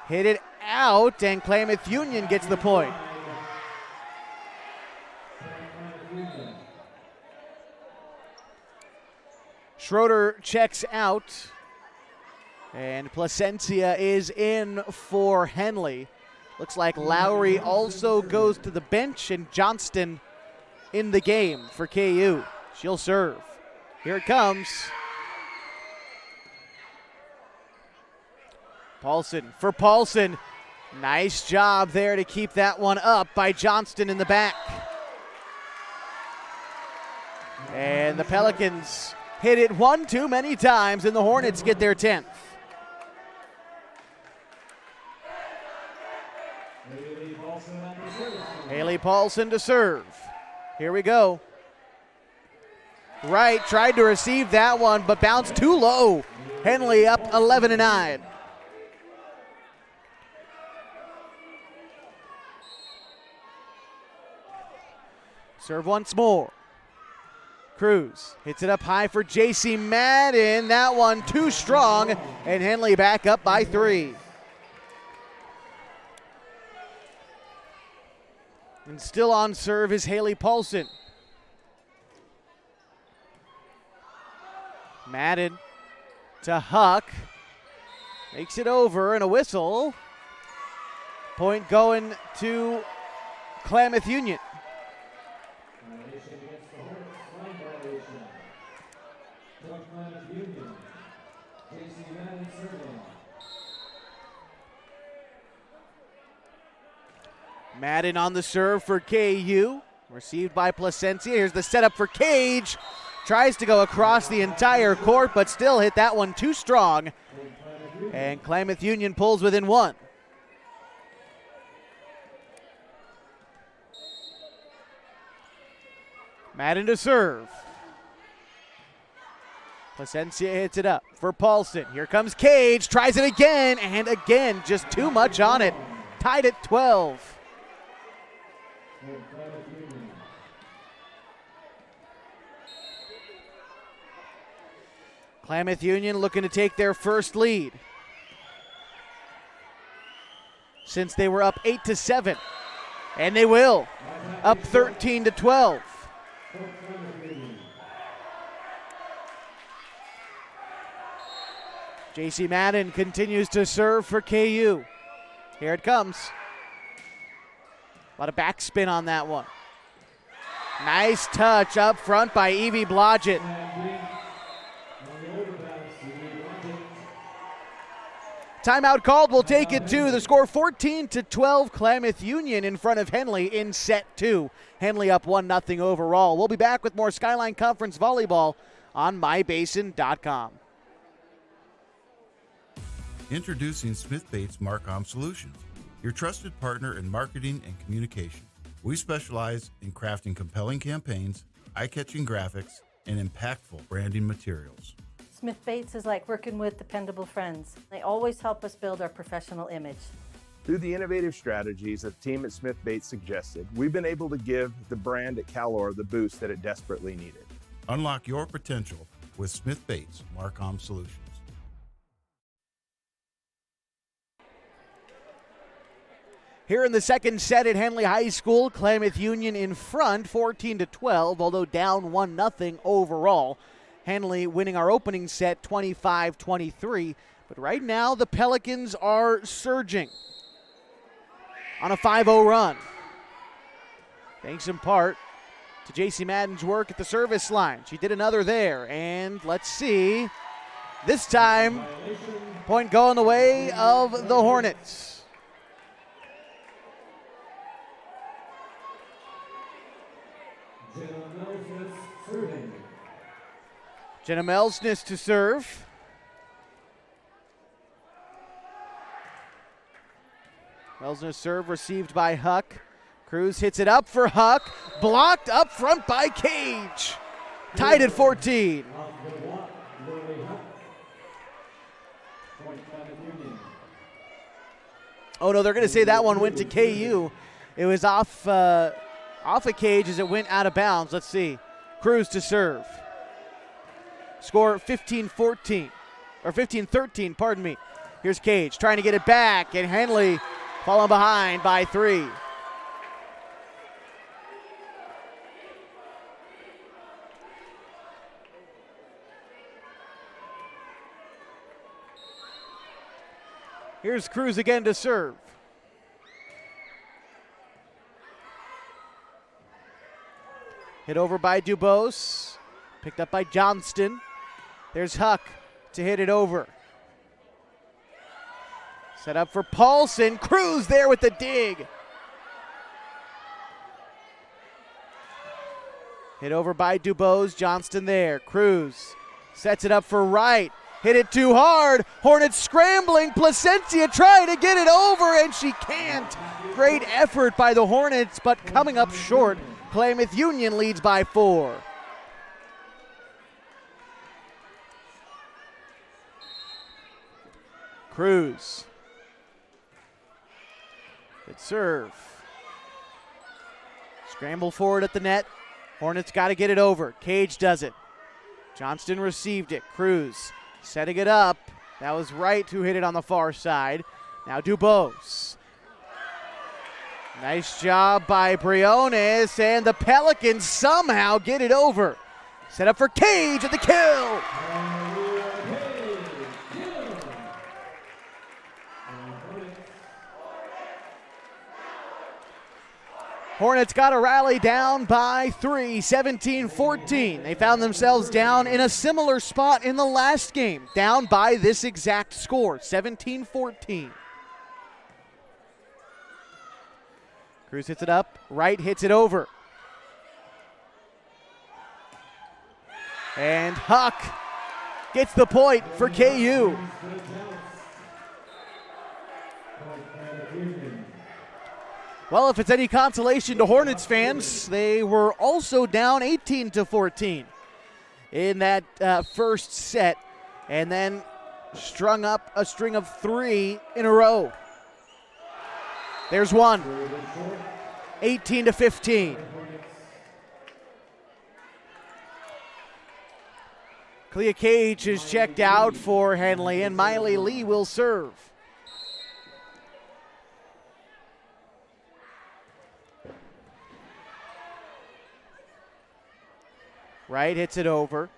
hit it out, and Klamath Union gets the point. Schroeder checks out, and Placencia is in for Henley. Looks like Lowry also goes to the bench, and Johnston in the game for KU. She'll serve. Here it comes. Paulson for Paulson. Nice job there to keep that one up by Johnston in the back. And the Pelicans hit it one too many times, and the Hornets get their 10th. Haley Paulson to serve. Here we go. Wright tried to receive that one, but bounced too low. Henley up 11-9. Serve once more. Cruz hits it up high for J.C. Madden. That one too strong, and Henley back up by 3. And still on serve is Haley Paulson. Madden to Huck. Makes it over, and a whistle. Point going to Klamath Union. Madden on the serve for KU. Received by Placencia. Here's the setup for Cage. Tries to go across the entire court, but still hit that one too strong. And Klamath Union pulls within 1. Madden to serve. Placencia hits it up for Paulson. Here comes Cage. Tries it again, and again, just too much on it. Tied at 12. Klamath Union looking to take their first lead since they were up 8-7, and they will, up 13-12. J.C. Madden continues to serve for KU. Here it comes. A lot of backspin on that one. Nice touch up front by Evie Blodgett. Timeout called. We'll take it to the score 14-12. Klamath Union in front of Henley in set 2. Henley up 1-0 overall. We'll be back with more Skyline Conference volleyball on mybasin.com. Introducing Smith Bates Marcom Solutions, your trusted partner in marketing and communication. We specialize in crafting compelling campaigns, eye-catching graphics, and impactful branding materials. Smith Bates is like working with dependable friends. They always help us build our professional image. Through the innovative strategies that the team at Smith Bates suggested, we've been able to give the brand at Calor the boost that it desperately needed. Unlock your potential with Smith Bates Marcom Solutions. Here in the second set at Henley High School, Klamath Union in front 14-12, although down 1-0 overall. Henley winning our opening set 25-23. But right now the Pelicans are surging on a 5-0 run. Thanks in part to J.C. Madden's work at the service line. She did another there, and let's see. This time, point going the way of the Hornets. Jenna Melsness to serve. Melsness serve received by Huck. Cruz hits it up for Huck. Blocked up front by Cage. Tied at 14. Oh no, they're going to say that one went to KU. It was off a Cage as it went out of bounds. Let's see. Cruz to serve. Score 15-14, or 15-13, pardon me. Here's Cage trying to get it back, and Henley falling behind by 3. Here's Cruz again to serve. Hit over by Dubose. Picked up by Johnston. There's Huck to hit it over. Set up for Paulson. Cruz there with the dig. Hit over by Dubose. Johnston there. Cruz sets it up for Wright. Hit it too hard. Hornets scrambling. Placencia trying to get it over, and she can't. Great effort by the Hornets, but coming up short. Klamath Union leads by 4. Cruz. Good serve. Scramble forward at the net. Hornets got to get it over. Cage does it. Johnston received it. Cruz setting it up. That was Wright who hit it on the far side. Now Dubose. Nice job by Briones, and the Pelicans somehow get it over. Set up for Cage at the kill. Hornets got a rally down by 3, 17-14. They found themselves down in a similar spot in the last game, down by this exact score, 17-14. Cruz hits it up, Wright hits it over. And Huck gets the point for KU. Well, if it's any consolation to Hornets fans, they were also down 18-14 in that first set, and then strung up a string of 3 in a row. There's one, 18-15. Clea Cage is checked out for Henley, and Miley Lee will serve. Wright hits it over.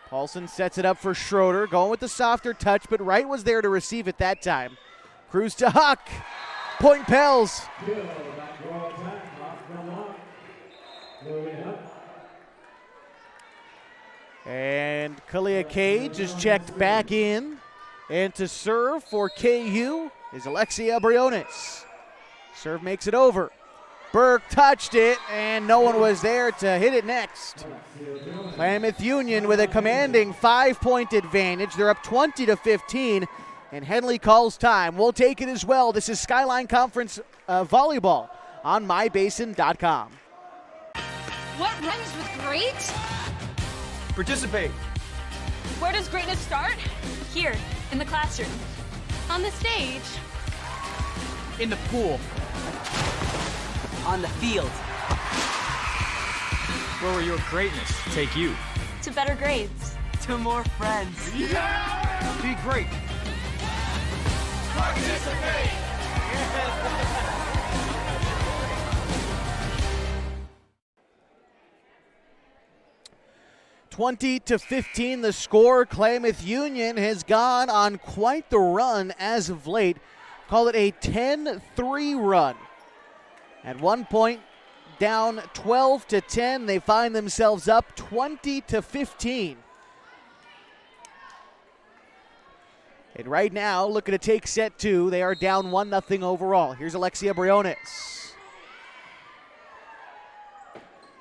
Paulson sets it up for Schroeder, going with the softer touch, but Wright was there to receive it that time. Cruz to Huck. Point Pels. And Kalia Cage is checked back in. And to serve for KU is Alexia Briones. Serve makes it over. Burke touched it, and no one was there to hit it next. Klamath Union with a commanding 5-point advantage. They're up 20-15, and Henley calls time. We'll take it as well. This is Skyline Conference Volleyball on mybasin.com. What rhymes with great? Participate. Where does greatness start? Here, in the classroom. On the stage. In the pool. On the field. Where will your greatness take you? To better grades. To more friends. Yeah! Be great. Participate! 20-15 the score. Klamath Union has gone on quite the run as of late. Call it a 10-3 run. At one point, down 12-10, they find themselves up 20-15. And right now, looking to take set two. They are down 1-0 overall. Here's Alexia Briones.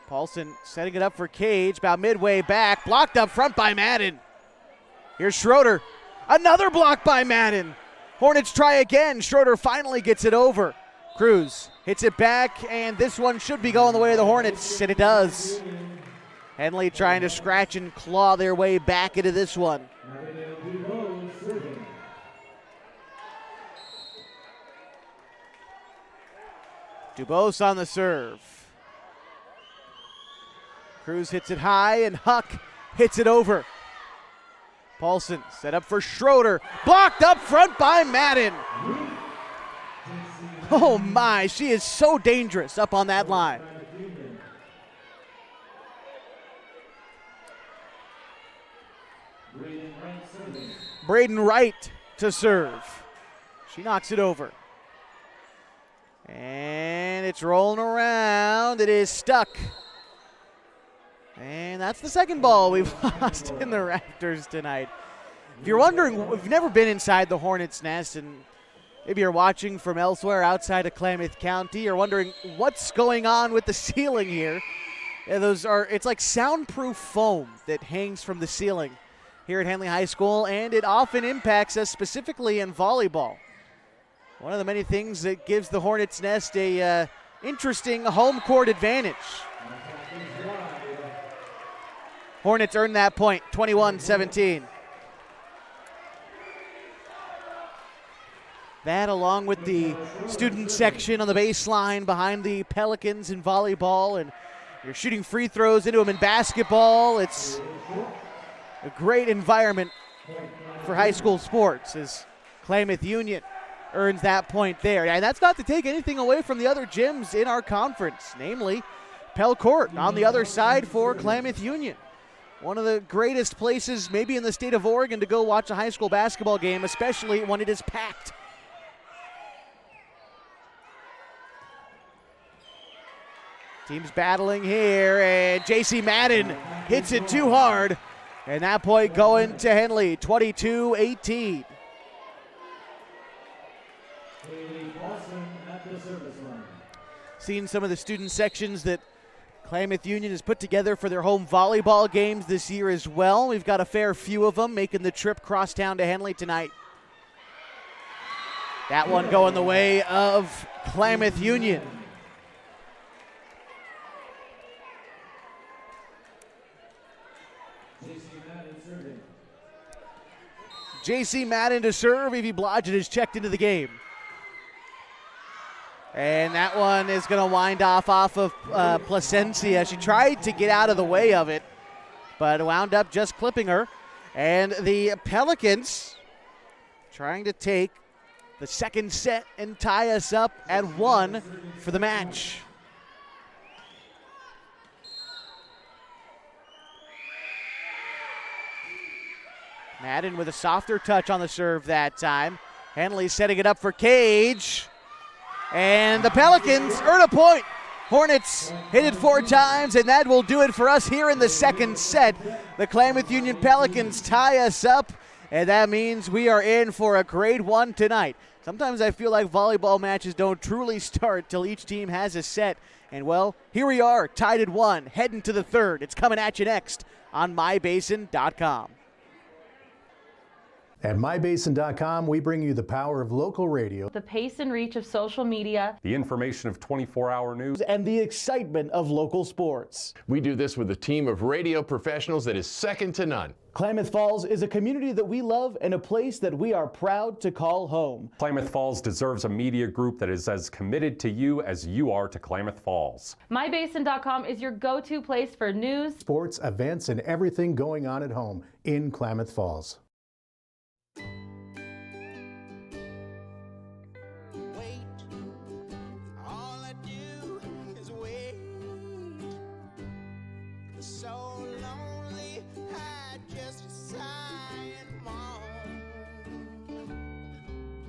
Paulson setting it up for Cage, about midway back. Blocked up front by Madden. Here's Schroeder. Another block by Madden. Hornets try again. Schroeder finally gets it over. Cruz hits it back, and this one should be going the way of the Hornets, and it does. Henley trying to scratch and claw their way back into this one. Dubose on the serve. Cruz hits it high, and Huck hits it over. Paulson set up for Schroeder. Blocked up front by Madden. Oh my, she is so dangerous up on that line. Braden Wright to serve. She knocks it over. And it's rolling around. It is stuck. And that's the second ball we've lost in the Raptors tonight. If you're wondering, if you've never been inside the Hornets' nest and maybe you're watching from elsewhere outside of Klamath County, you're wondering what's going on with the ceiling here. Yeah, it's like soundproof foam that hangs from the ceiling here at Henley High School, and it often impacts us specifically in volleyball. One of the many things that gives the Hornets' nest a interesting home court advantage. Hornets earn that point, 21-17. That, along with the student section on the baseline behind the Pelicans in volleyball, and you're shooting free throws into them in basketball. It's a great environment for high school sports as Klamath Union earns that point there. And that's not to take anything away from the other gyms in our conference, namely Pell Court on the other side for Klamath Union. One of the greatest places maybe in the state of Oregon to go watch a high school basketball game, especially when it is packed. Teams battling here, and J.C. Madden hits it too hard. And that point going to Henley, 22-18. Seen some of the student sections that Klamath Union has put together for their home volleyball games this year as well. We've got a fair few of them making the trip crosstown to Henley tonight. That one going the way of Klamath Union. J.C. Madden to serve. Evie Blodgett is checked into the game. And that one is going to wind off of Placencia. She tried to get out of the way of it, but wound up just clipping her. And the Pelicans trying to take the second set and tie us up at 1 for the match. Madden with a softer touch on the serve that time. Henley setting it up for Cage. And the Pelicans earn a point. Hornets hit it 4 times, and that will do it for us here in the second set. The Klamath Union Pelicans tie us up, and that means we are in for a great one tonight. Sometimes I feel like volleyball matches don't truly start till each team has a set. And, well, here we are, tied at 1, heading to the third. It's coming at you next on mybasin.com. At mybasin.com, we bring you the power of local radio, The pace and reach of social media, the information of 24-hour news, and the excitement of local sports. We do this with a team of radio professionals that is second to none. Klamath Falls is a community that we love and a place that we are proud to call home. Klamath Falls deserves a media group that is as committed to you as you are to Klamath Falls. mybasin.com is your go-to place for news, sports, events, and everything going on at home in Klamath Falls.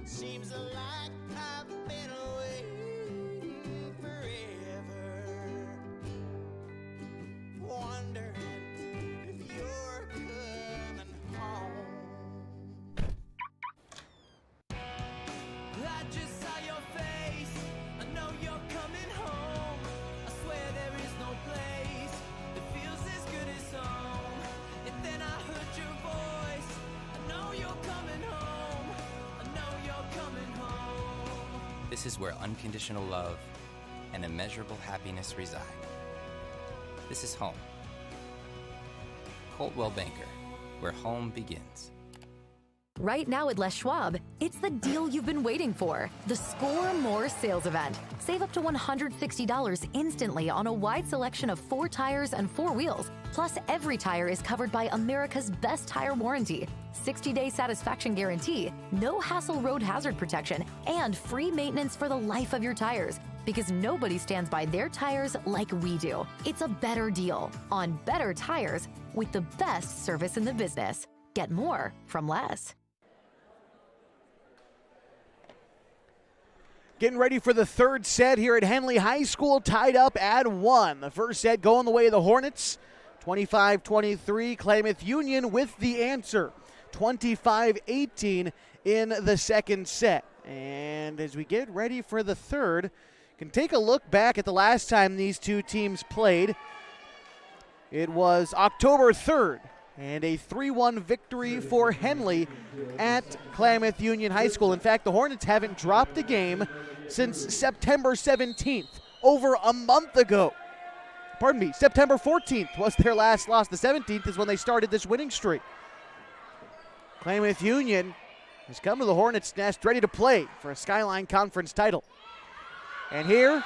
Seems like I've been waiting forever, wondering if you're coming home. I just saw your face, I know you're coming home. I swear there is no place that feels as good as home. And then I heard your voice, I know you're coming home. I know you're coming home. This is where unconditional love and immeasurable happiness reside. This is home. Coldwell Banker, where home begins. Right now at Les Schwab, it's the deal you've been waiting for. The Score More sales event. Save up to $160 instantly on a wide selection of 4 tires and 4 wheels. Plus, every tire is covered by America's best tire warranty, 60-day satisfaction guarantee, no hassle road hazard protection, and free maintenance for the life of your tires. Because nobody stands by their tires like we do. It's a better deal on better tires with the best service in the business. Get more from Les. Getting ready for the third set here at Henley High School, tied up at 1. The first set going the way of the Hornets, 25-23. Klamath Union with the answer, 25-18 in the second set. And as we get ready for the third, can take a look back at the last time these two teams played. It was October 3rd. And a 3-1 victory for Henley at Klamath Union High School. In fact, the Hornets haven't dropped a game since September 17th, over a month ago. Pardon me, September 14th was their last loss. The 17th is when they started this winning streak. Klamath Union has come to the Hornets' nest ready to play for a Skyline Conference title. And here,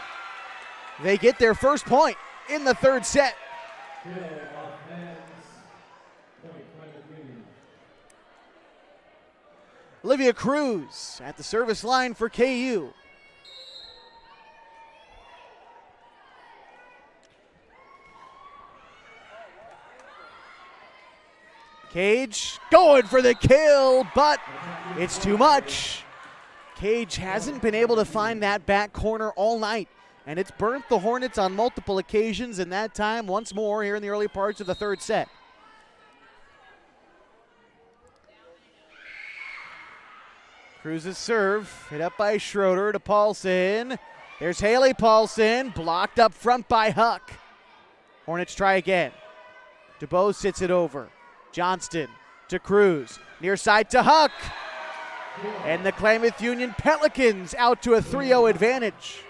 they get their first point in the third set. Olivia Cruz at the service line for KU. Cage going for the kill, but it's too much. Cage hasn't been able to find that back corner all night, and it's burnt the Hornets on multiple occasions, and that time once more here in the early parts of the third set. Cruz's serve, hit up by Schroeder to Paulson. There's Haley Paulson, blocked up front by Huck. Hornets try again. DeBose sits it over. Johnston to Cruz, near side to Huck. And the Klamath Union Pelicans out to a 3-0 advantage.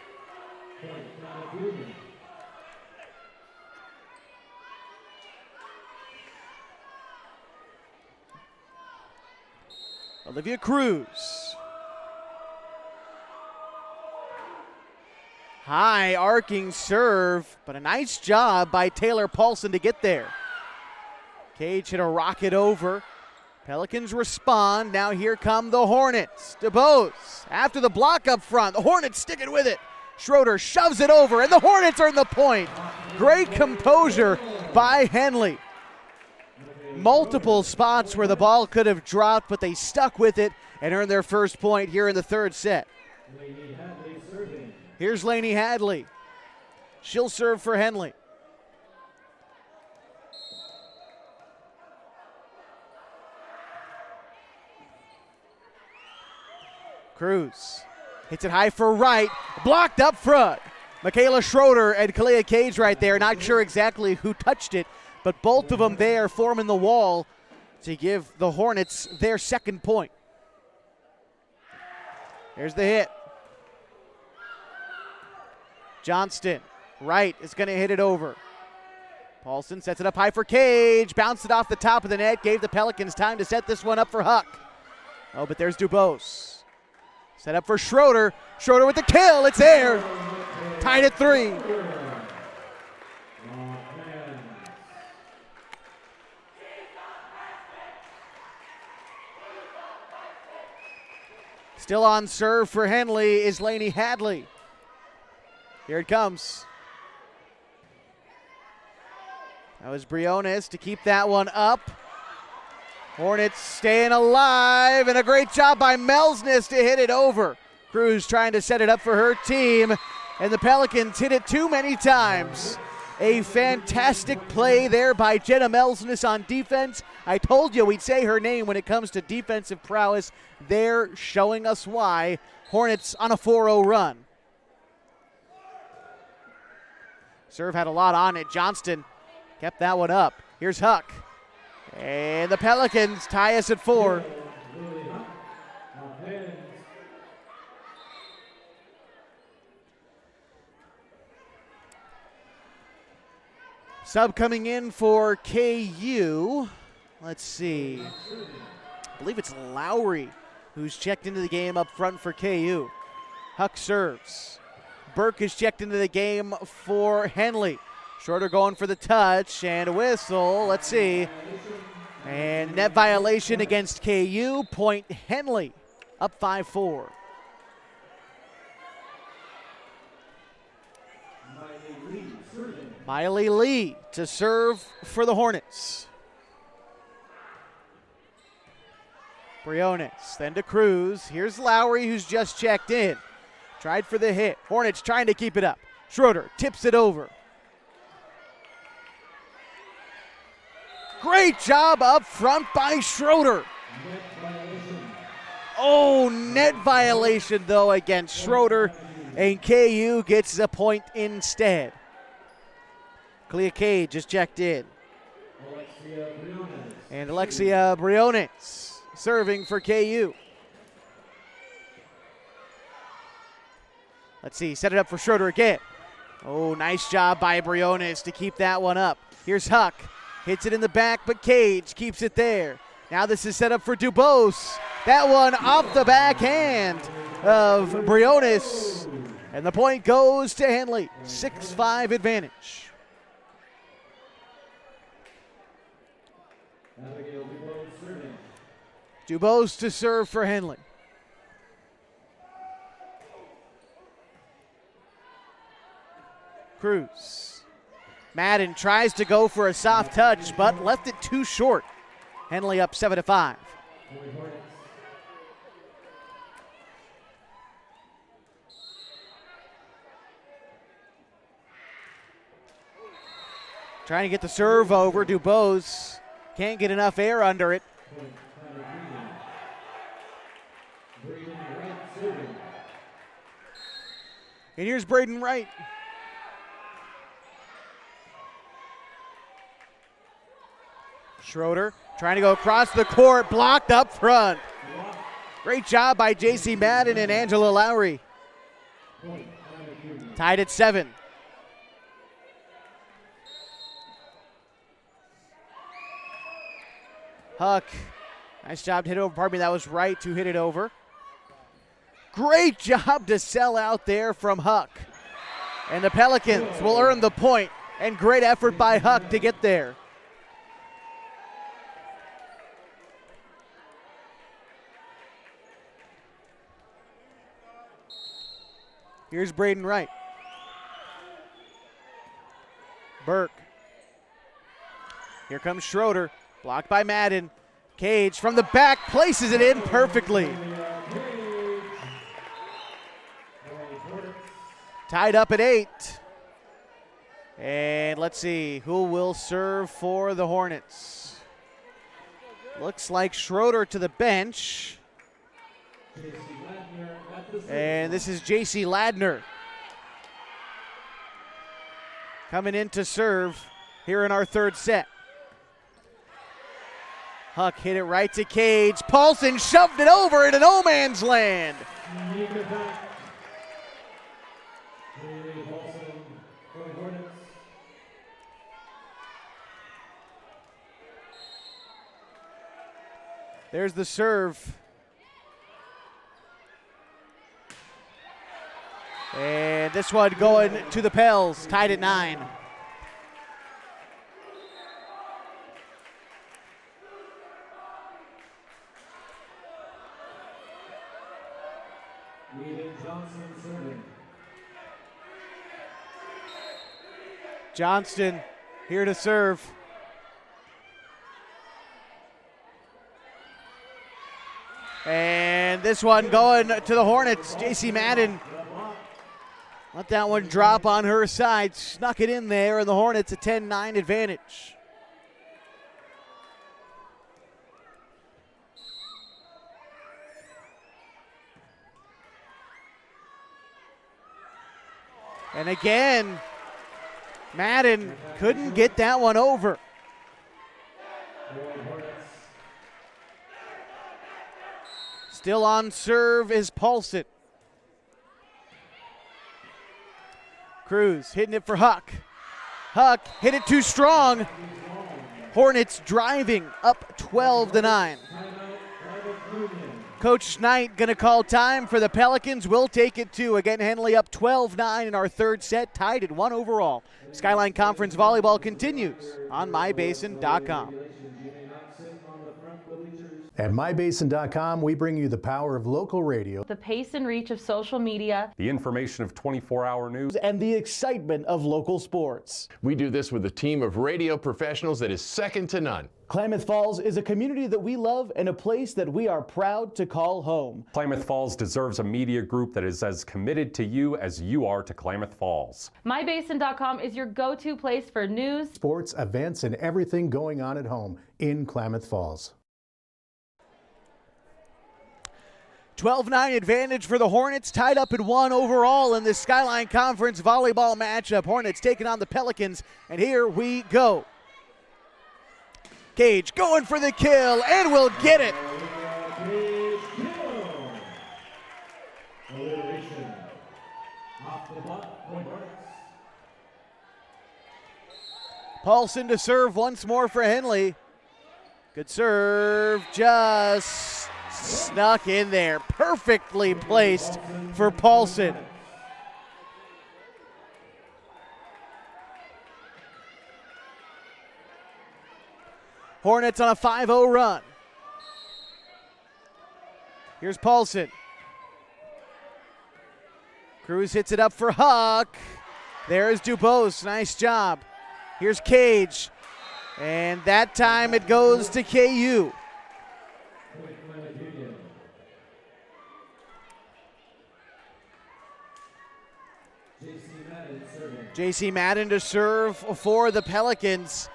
Olivia Cruz. High arcing serve, but a nice job by Taylor Paulson to get there. Cage hit a rocket over. Pelicans respond. Now here come the Hornets. DeBose after the block up front. The Hornets sticking with it. Schroeder shoves it over, and the Hornets earn the point. Great composure by Henley. Multiple spots where the ball could have dropped, but they stuck with it and earned their first point here in the third set. Here's Lainey Hadley. She'll serve for Henley. Cruz hits it high for right, blocked up front. Michaela Schroeder and Kalia Cage right there. Not sure exactly who touched it, but both of them there forming the wall to give the Hornets their second point. Here's the hit. Johnston, right, is going to hit it over. Paulson sets it up high for Cage, bounced it off the top of the net, gave the Pelicans time to set this one up for Huck. Oh, but there's DuBose. Set up for Schroeder. Schroeder with the kill, it's there. Tied at 3. Still on serve for Henley is Lainey Hadley. Here it comes. That was Briones to keep that one up. Hornets staying alive, and a great job by Melsness to hit it over. Cruz trying to set it up for her team, and the Pelicans hit it too many times. A fantastic play there by Jenna Melsness on defense. I told you we'd say her name when it comes to defensive prowess. They're showing us why. Hornets on a 4-0 run. Serve had a lot on it. Johnston kept that one up. Here's Huck. And the Pelicans tie us at 4. Sub coming in for KU. Let's see. I believe it's Lowry who's checked into the game up front for KU. Huck serves. Burke is checked into the game for Henley. Schroeder going for the touch and a whistle. Let's see. And net violation against KU. Point Henley. Up 5-4. Miley Lee to serve for the Hornets. Briones, then to Cruz. Here's Lowry, who's just checked in. Tried for the hit. Hornets trying to keep it up. Schroeder tips it over. Great job up front by Schroeder. Oh, net violation, though, against Schroeder. And KU gets a point instead. Clea Cade just checked in. And Alexia Briones serving for KU. Let's see, set it up for Schroeder again. Oh, nice job by Briones to keep that one up. Here's Huck. Hits it in the back, but Cage keeps it there. Now this is set up for Dubose. That one off the backhand of Briones. And the point goes to Henley. 6-5 advantage. Dubose to serve for Henley. Cruz. Madden tries to go for a soft touch, but left it too short. Henley up 7-5. Trying to get the serve over. Dubose can't get enough air under it. And here's Braden Wright. Schroeder trying to go across the court, blocked up front. Great job by J.C. Madden and Angela Lowry. Tied at 7. Huck, nice job to hit over. Pardon me, that was Wright to hit it over. Great job to sell out there from Huck. And the Pelicans will earn the point, and great effort by Huck to get there. Here's Braden Wright. Burke. Here comes Schroeder. Blocked by Madden. Cage from the back places it in perfectly. Tied up at 8. And let's see who will serve for the Hornets. Looks like Schroeder to the bench. And this is J.C. Ladner coming in to serve here in our third set. Huck hit it right to Cage. Paulson shoved it over into no man's land. There's the serve. And this one going to the Pels, tied at 9. Johnston here to serve. And this one going to the Hornets. J.C. Madden let that one drop on her side. Snuck it in there, and the Hornets a 10-9 advantage. And again, Madden couldn't get that one over. Still on serve is Paulson. Cruz hitting it for Huck. Huck hit it too strong. Hornets driving up 12-9. Coach Knight going to call time for the Pelicans. We'll take it too. Again, Henley up 12-9 in our third set, tied at 1 overall. Skyline Conference Volleyball continues on mybasin.com. At mybasin.com, we bring you the power of local radio, The pace and reach of social media, The information of 24-hour news, and the excitement of local sports. We do this with a team of radio professionals that is second to none. Klamath Falls is a community that we love and a place that we are proud to call home. Klamath Falls deserves a media group that is as committed to you as you are to Klamath Falls. mybasin.com is your go-to place for news, sports, events, and everything going on at home in Klamath Falls. 12-9 advantage for the Hornets, tied up at 1 overall in this Skyline Conference volleyball matchup. Hornets taking on the Pelicans, and here we go. Cage going for the kill, and will get it. Paulson to serve once more for Henley. Good serve, just snuck in there. Perfectly placed for Paulson. Hornets on a 5-0 run. Here's Paulson. Cruz hits it up for Huck. There's Dubose, nice job. Here's Cage. And that time it goes to KU. J.C. Madden to serve for the Pelicans.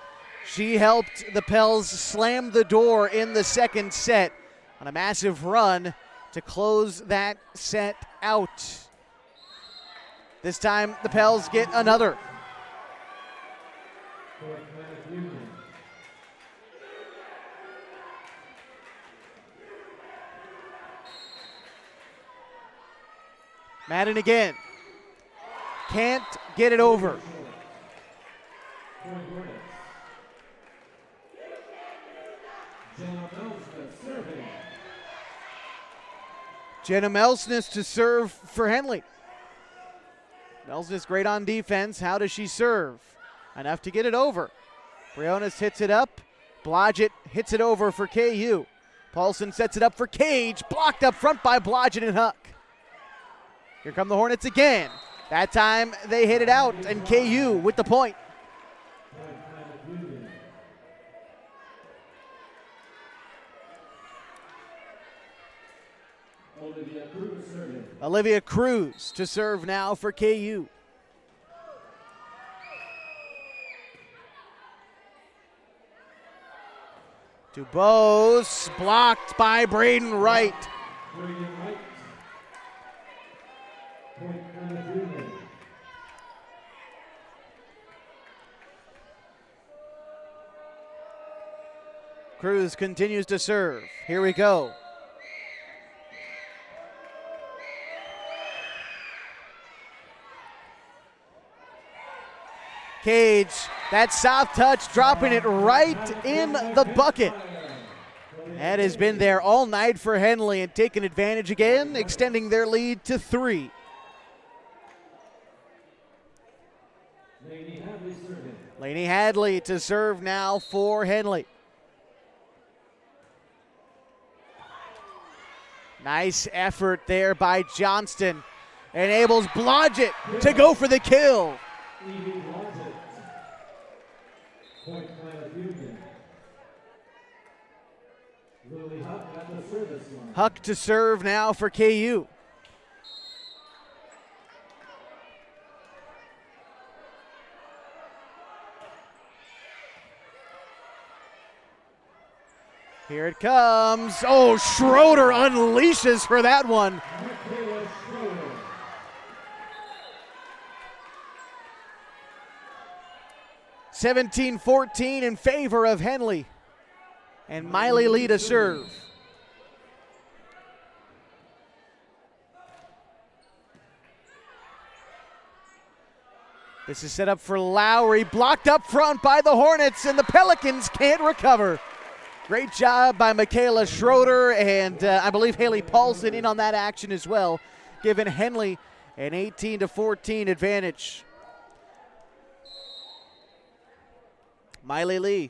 She helped the Pels slam the door in the second set on a massive run to close that set out. This time the Pels get another. Madden again. Can't get it over. Jenna Melsness to serve for Henley. Melsness great on defense. How does she serve? Enough to get it over. Briones hits it up. Blodgett hits it over for KU. Paulson sets it up for Cage. Blocked up front by Blodgett and Huck. Here come the Hornets again. That time they hit it out, and KU with the point. Olivia Cruz to serve now for KU. Dubose blocked by Braden Wright. Cruz continues to serve. Here we go. Cage, that soft touch, dropping it right in the bucket. That has been there all night for Henley and taking advantage again, extending their lead to 3. Lainey Hadley to serve now for Henley. Nice effort there by Johnston. Enables Blodgett to go for the kill. Point Klamath Union. Lily Huck at the service line. Huck to serve now for KU. Here it comes. Oh, Schroeder unleashes for that one. (17-14) in favor of Henley. And Miley Lee to serve. This is set up for Lowry, blocked up front by the Hornets, and the Pelicans can't recover. Great job by Michaela Schroeder, and I believe Haley Paulson in on that action as well, giving Henley an 18-14 advantage. Miley Lee.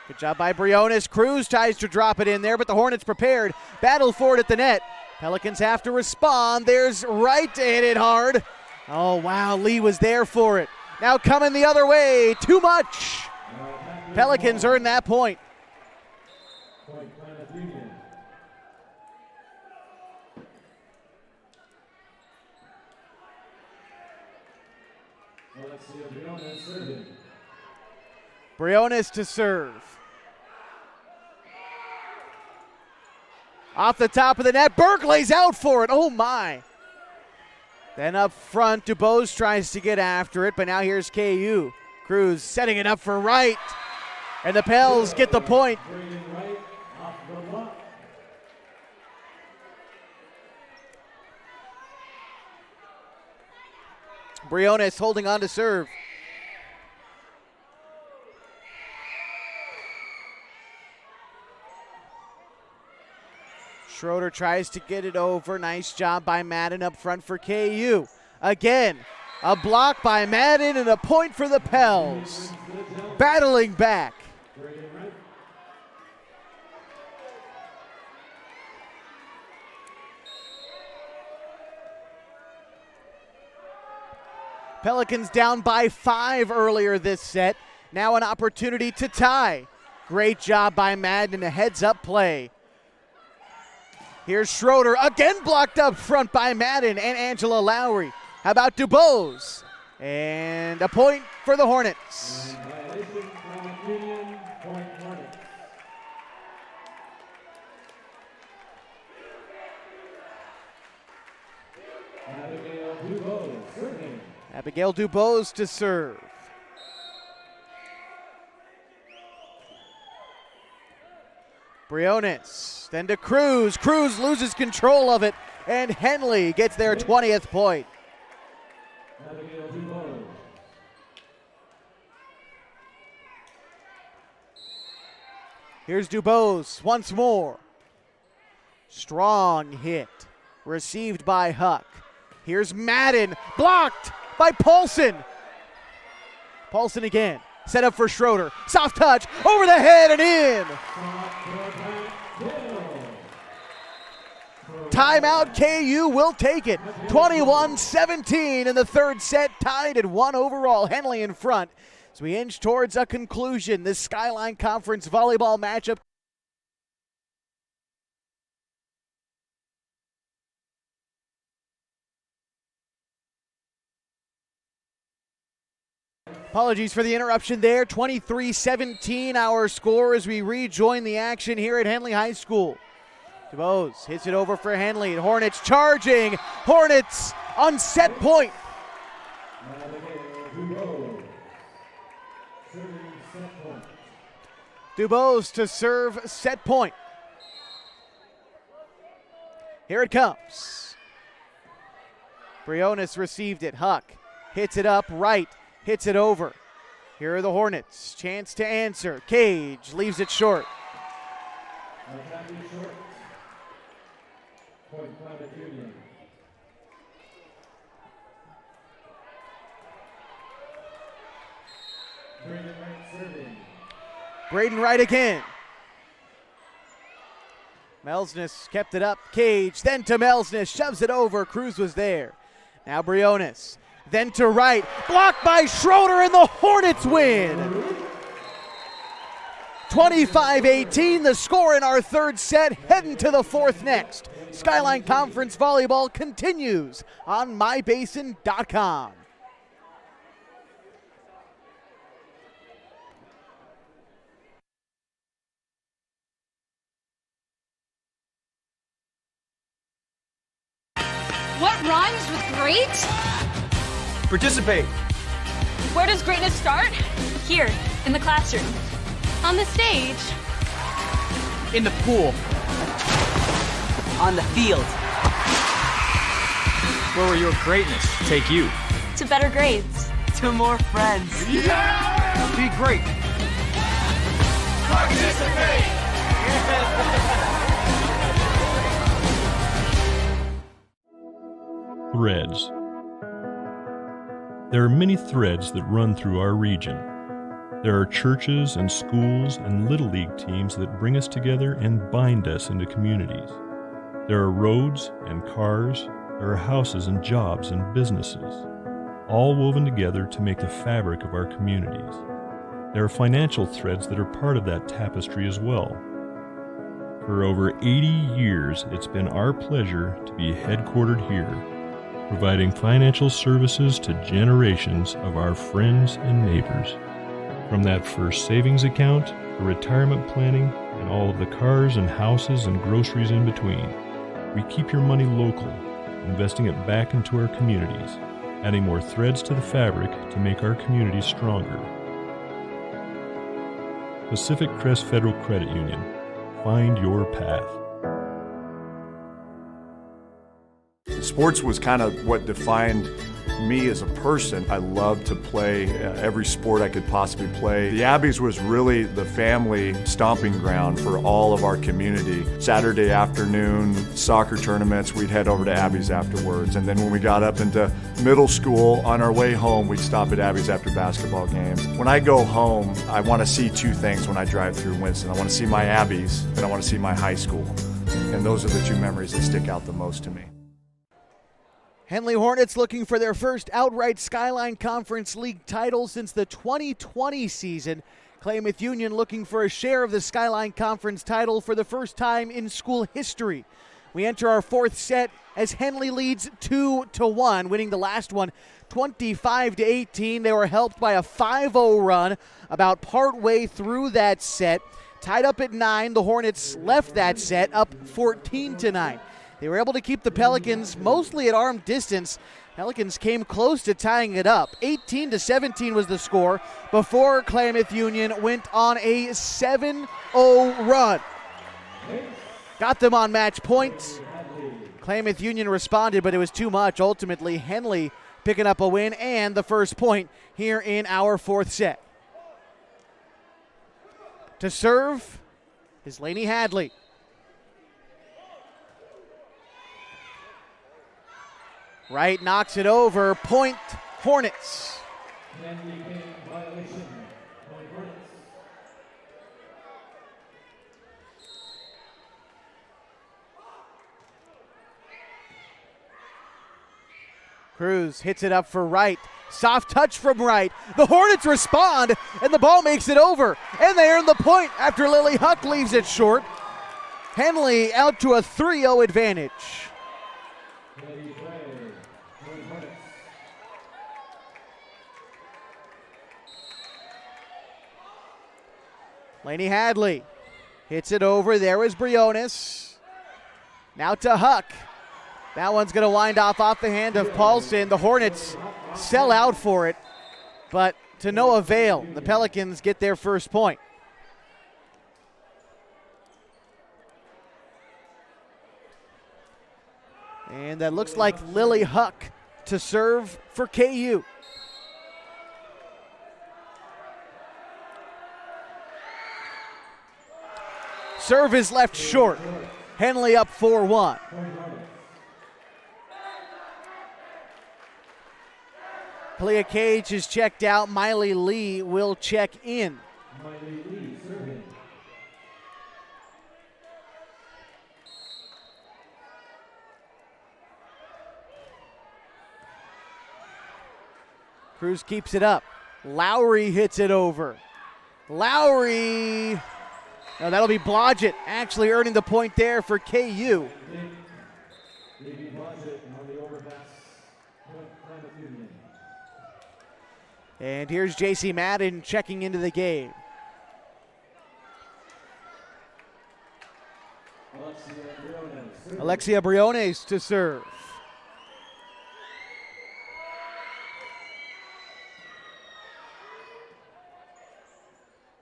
Good job by Briones. Cruz tries to drop it in there, but the Hornets prepared. Battle for it at the net. Pelicans have to respond. There's Wright to hit it hard. Oh, wow, Lee was there for it. Now coming the other way, too much. Pelicans earn that point. Briones to serve. Off the top of the net, Berkeley's out for it. Oh my. Then up front, DuBose tries to get after it, but now here's KU. Cruz setting it up for Wright. And the Pels get the point. Briones holding on to serve. Schroeder tries to get it over. Nice job by Madden up front for KU. Again, a block by Madden and a point for the Pels. Battling back. Pelicans down by 5 earlier this set. Now an opportunity to tie. Great job by Madden, a heads-up play. Here's Schroeder, again blocked up front by Madden and Angela Lowry. How about DuBose? And a point for the Hornets. Abigail DuBose to serve. Briones, then to Cruz. Cruz loses control of it, and Henley gets their 20th point. Here's DuBose once more. Strong hit, received by Huck. Here's Madden, blocked by Paulson. Paulson again. Set up for Schroeder. Soft touch, over the head and in. Timeout, KU will take it. 21-17 in the third set, tied at 1 overall. Henley in front. As we inch towards a conclusion, this Skyline Conference volleyball matchup. Apologies for the interruption there. 23-17 our score as we rejoin the action here at Henley High School. DuBose hits it over for Henley. Hornets charging. Hornets on set point. DuBose to serve set point. Here it comes. Briones received it. Huck hits it up right. Hits it over. Here are the Hornets. Chance to answer. Cage leaves it short. Braden Wright again. Melsness kept it up. Cage, then to Melsness. Shoves it over. Cruz was there. Now Briones. Then to Wright, blocked by Schroeder, and the Hornets win. 25-18, the score in our third set, heading to the fourth next. Skyline Conference Volleyball continues on mybasin.com. What rhymes with great? Participate. Where does greatness start? Here, in the classroom. On the stage. In the pool. On the field. Where will your greatness take you? To better grades. To more friends. Yeah! Be great. Participate! Threads. There are many threads that run through our region. There are churches and schools and Little League teams that bring us together and bind us into communities. There are roads and cars, there are houses and jobs and businesses, all woven together to make the fabric of our communities. There are financial threads that are part of that tapestry as well. For over 80 years, it's been our pleasure to be headquartered here, providing financial services to generations of our friends and neighbors. From that first savings account, to retirement planning, and all of the cars and houses and groceries in between, we keep your money local, investing it back into our communities, adding more threads to the fabric to make our communities stronger. Pacific Crest Federal Credit Union. Find your path. Sports was kind of what defined me as a person. I loved to play every sport I could possibly play. The Abbeys was really the family stomping ground for all of our community. Saturday afternoon soccer tournaments, we'd head over to Abbeys afterwards. And then when we got up into middle school, on our way home, we'd stop at Abbeys after basketball games. When I go home, I want to see two things when I drive through Winston. I want to see my Abbeys and I want to see my high school. And those are the two memories that stick out the most to me. Henley Hornets looking for their first outright Skyline Conference League title since the 2020 season. Klamath Union looking for a share of the Skyline Conference title for the first time in school history. We enter our fourth set as Henley leads 2-1, winning the last one 25-18. They were helped by a 5-0 run about partway through that set. Tied up at 9, the Hornets left that set up 14-9. They were able to keep the Pelicans mostly at arm distance. Pelicans came close to tying it up. 18-17 was the score before Klamath Union went on a 7-0 run. Got them on match point. Klamath Union responded, but it was too much. Ultimately, Henley picking up a win and the first point here in our fourth set. To serve is Lainey Hadley. Wright knocks it over. Point Hornets. Cruz hits it up for Wright. Soft touch from Wright. The Hornets respond, and the ball makes it over. And they earn the point after Lily Huck leaves it short. Henley out to a 3-0 advantage. Lainey Hadley hits it over. There was Briones. Now to Huck. That one's going to wind off the hand of Paulson. The Hornets sell out for it, but to no avail. The Pelicans get their first point. And that looks like Lily Huck to serve for KU. Serve is left short. Henley up 4-1. Kalia Cage is checked out. Miley Lee will check in. Cruz keeps it up. Lowry hits it over. Lowry Now that'll be Blodgett actually earning the point there for KU. And here's J.C. Madden checking into the game. Alexia Briones to serve.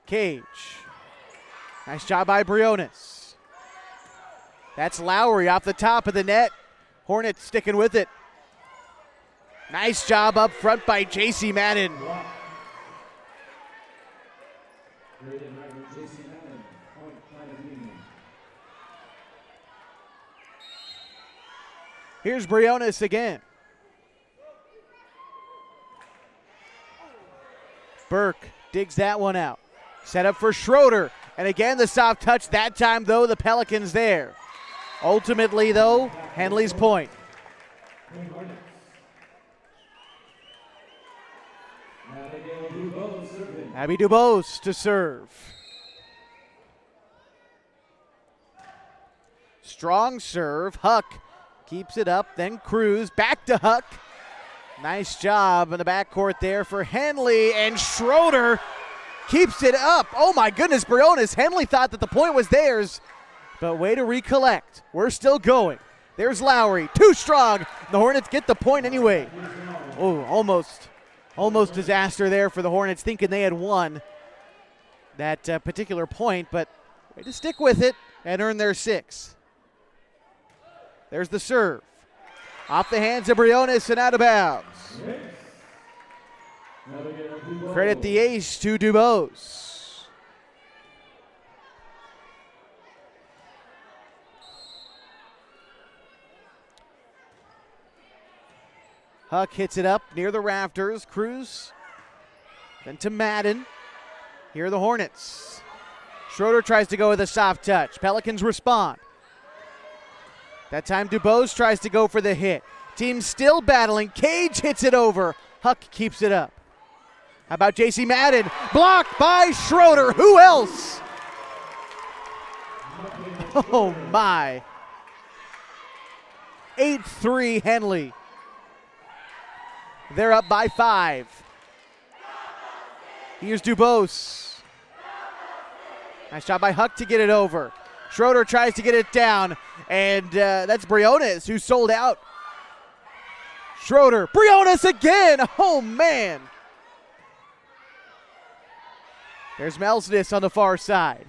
Cage. Nice job by Briones. That's Lowry off the top of the net. Hornets sticking with it. Nice job up front by J.C. Madden. Here's Briones again. Burke digs that one out. Set up for Schroeder. And again, the soft touch. That time, though, the Pelicans there. Ultimately, though, Henley's point. Abby Dubose to serve. Strong serve. Huck keeps it up. Then Cruz. Back to Huck. Nice job in the backcourt there for Henley. And Schroeder keeps it up. Oh my goodness, Briones. Henley thought that the point was theirs, but way to recollect. We're still going. There's Lowry, too strong. The Hornets get the point anyway. Oh, almost disaster there for the Hornets, thinking they had won that particular point, but way to stick with it and earn their 6. There's the serve. Off the hands of Briones and out of bounds. Credit the ace to Dubose. Huck hits it up near the rafters. Cruz. Then to Madden. Here are the Hornets. Schroeder tries to go with a soft touch. Pelicans respond. That time Dubose tries to go for the hit. Team still battling. Cage hits it over. Huck keeps it up. How about J.C. Madden? Blocked by Schroeder. Who else? Oh, my. 8-3 Henley. They're up by 5. Here's Dubose. Nice job by Huck to get it over. Schroeder tries to get it down, and that's Briones who sold out. Schroeder. Briones again. Oh, man. There's Melsness on the far side.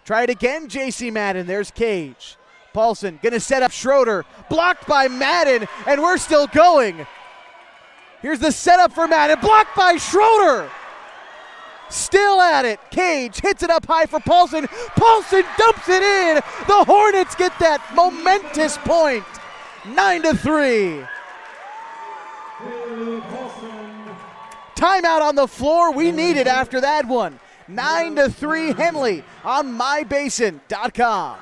Try it again, J.C. Madden. There's Cage. Paulson going to set up Schroeder. Blocked by Madden, and we're still going. Here's the setup for Madden. Blocked by Schroeder. Still at it. Cage hits it up high for Paulson. Paulson dumps it in. The Hornets get that momentous point. 9-3. Timeout on the floor. We need it after that one. 9-3 Henley on mybasin.com.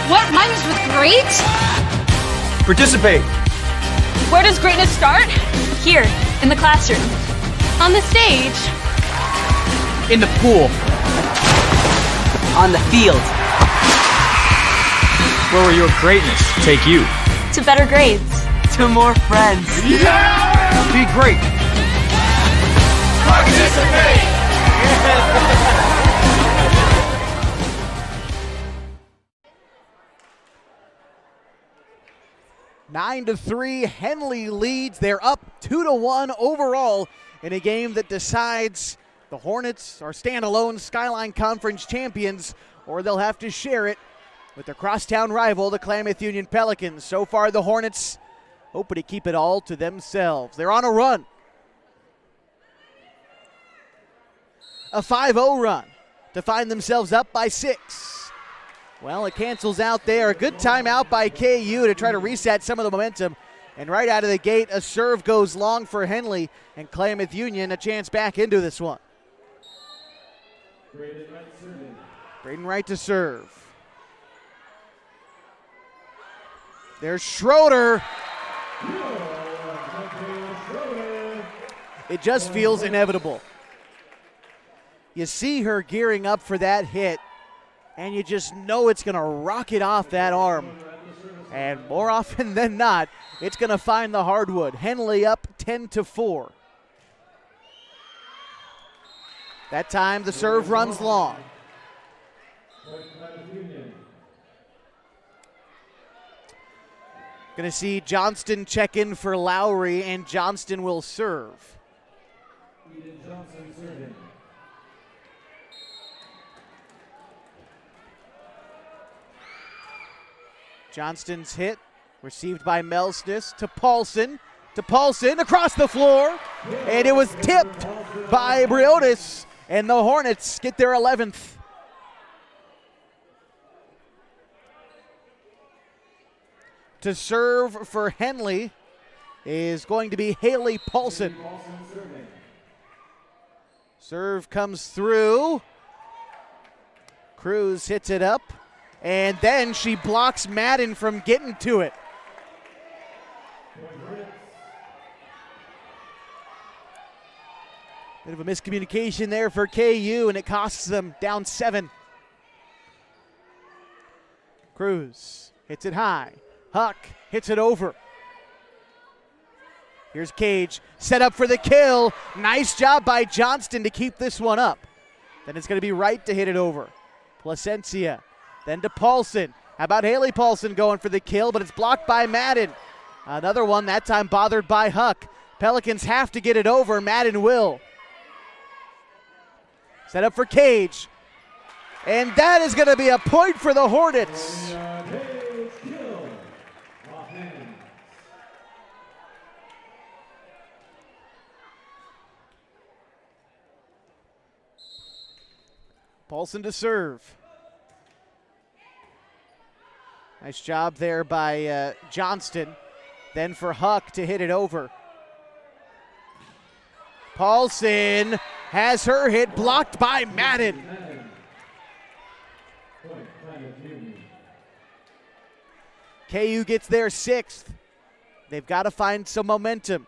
What rhymes with great? Participate. Where does greatness start? Here, in the classroom. On the stage. In the pool. On the field. Where will your greatness take you? To better grades. To more friends. Yeah! Be great. Participate! 9-3, Henley leads. They're up 2-1 overall in a game that decides the Hornets are standalone Skyline Conference champions, or they'll have to share it with their crosstown rival, the Klamath Union Pelicans. So far, the Hornets hoping to keep it all to themselves. They're on a run. A 5-0 run to find themselves up by 6. Well, it cancels out there. A good timeout by KU to try to reset some of the momentum. And right out of the gate, a serve goes long for Henley, and Klamath Union a chance back into this one. Braden Wright to serve. There's Schroeder. It just feels inevitable. You see her gearing up for that hit, and you just know it's going to rocket off that arm. And more often than not, it's going to find the hardwood. Henley up 10-4. That time the serve runs long. Going to see Johnston check in for Lowry, and Johnston will serve. Johnston's hit, received by Melsness to Paulson. Across the floor, and it was tipped by Briones, and the Hornets get their 11th. To serve for Henley is going to be Haley Paulson. Serve comes through. Cruz hits it up, and then she blocks Madden from getting to it. Bit of a miscommunication there for KU, and it costs them down 7. Cruz hits it high. Huck hits it over. Here's Cage, set up for the kill. Nice job by Johnston to keep this one up. Then it's going to be Wright to hit it over. Placencia, then to Paulson. How about Haley Paulson going for the kill, but it's blocked by Madden. Another one, that time bothered by Huck. Pelicans have to get it over. Madden will. Set up for Cage. And that is going to be a point for the Hornets. Paulson to serve. Nice job there by Johnston. Then for Huck to hit it over. Paulson has her hit blocked by Madden. KU gets their 6th. They've got to find some momentum.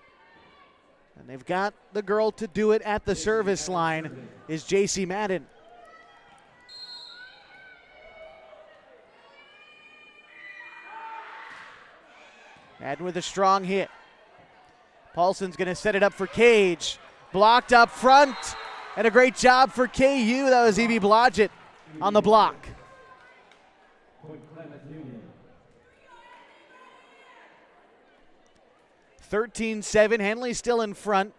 And they've got the girl to do it at the service line is JC Madden. Madden with a strong hit. Paulson's going to set it up for Cage. Blocked up front. And a great job for KU. That was Evie Blodgett on the block. 13-7. Henley still in front.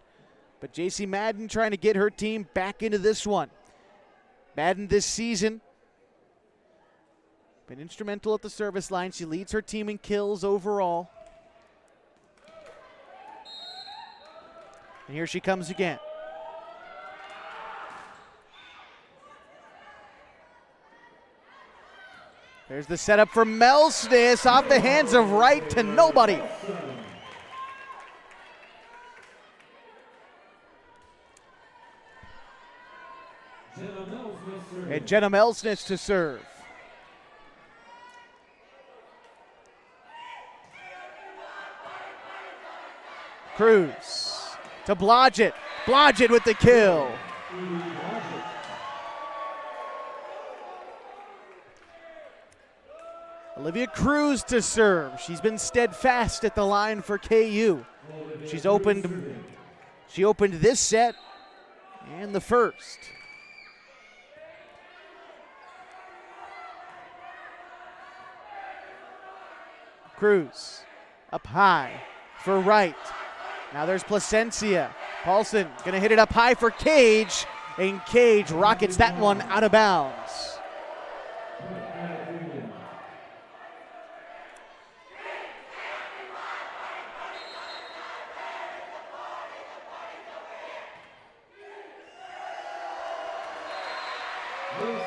But JC Madden trying to get her team back into this one. Madden this season been instrumental at the service line. She leads her team in kills overall. And here she comes again. There's the setup for Melsness off the hands of Wright to nobody. And Jenna Melsness to serve. Cruz to Blodgett. Blodgett with the kill. Olivia Cruz to serve. She's been steadfast at the line for KU. She opened this set and the first. Cruz up high for Wright. Now there's Placencia. Paulson gonna hit it up high for Cage, and Cage rockets that one out of bounds.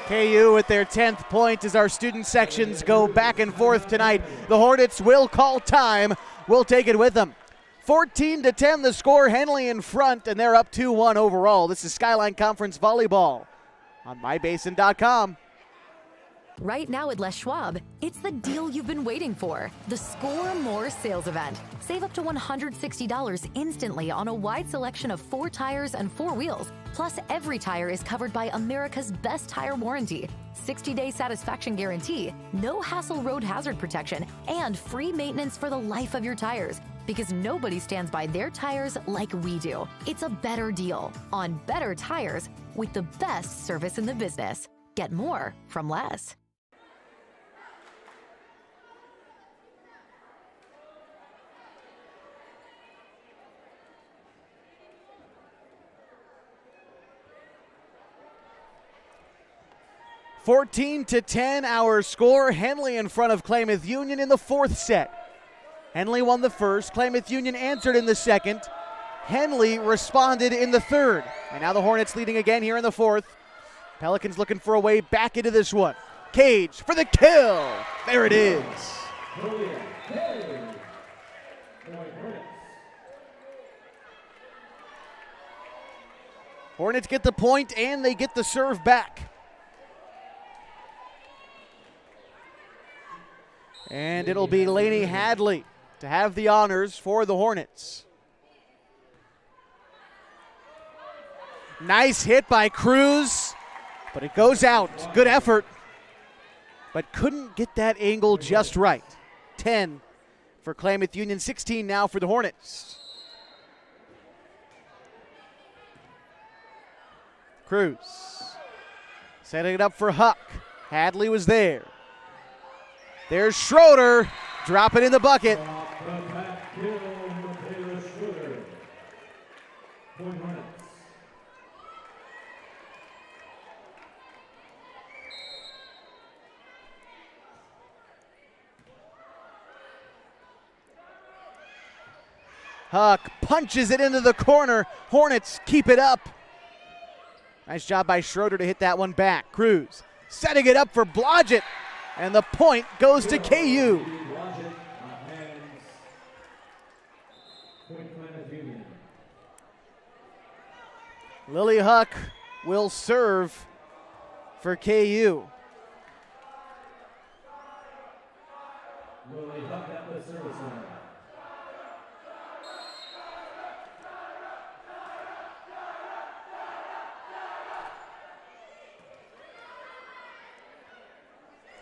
KU with their 10th point as our student sections go back and forth tonight. The Hornets will call time. We'll take it with them. 14-10 the score. Henley in front, and they're up 2-1 overall. This is Skyline Conference Volleyball on mybasin.com. Right now at Les Schwab, it's the deal you've been waiting for. The Score More sales event. Save up to $160 instantly on a wide selection of 4 tires and 4 wheels. Plus, every tire is covered by America's best tire warranty, 60-day satisfaction guarantee, no hassle road hazard protection, and free maintenance for the life of your tires. Because nobody stands by their tires like we do. It's a better deal on better tires with the best service in the business. Get more from Les. (14-10) our score. Henley in front of Klamath Union in the 4th set. Henley won the first. Klamath Union answered in the second. Henley responded in the 3rd. And now the Hornets leading again here in the 4th. Pelicans looking for a way back into this one. Cage for the kill. There it is. Hornets get the point and they get the serve back. And it'll be Lainey Hadley to have the honors for the Hornets. Nice hit by Cruz, but it goes out. Good effort, but couldn't get that angle just right. 10 for Klamath Union, 16 now for the Hornets. Cruz setting it up for Huck. Hadley was there. There's Schroeder, drop it in the bucket. Huck punches it into the corner. Hornets keep it up. Nice job by Schroeder to hit that one back. Cruz setting it up for Blodgett. And the point goes to KU. Lily Huck will serve for KU.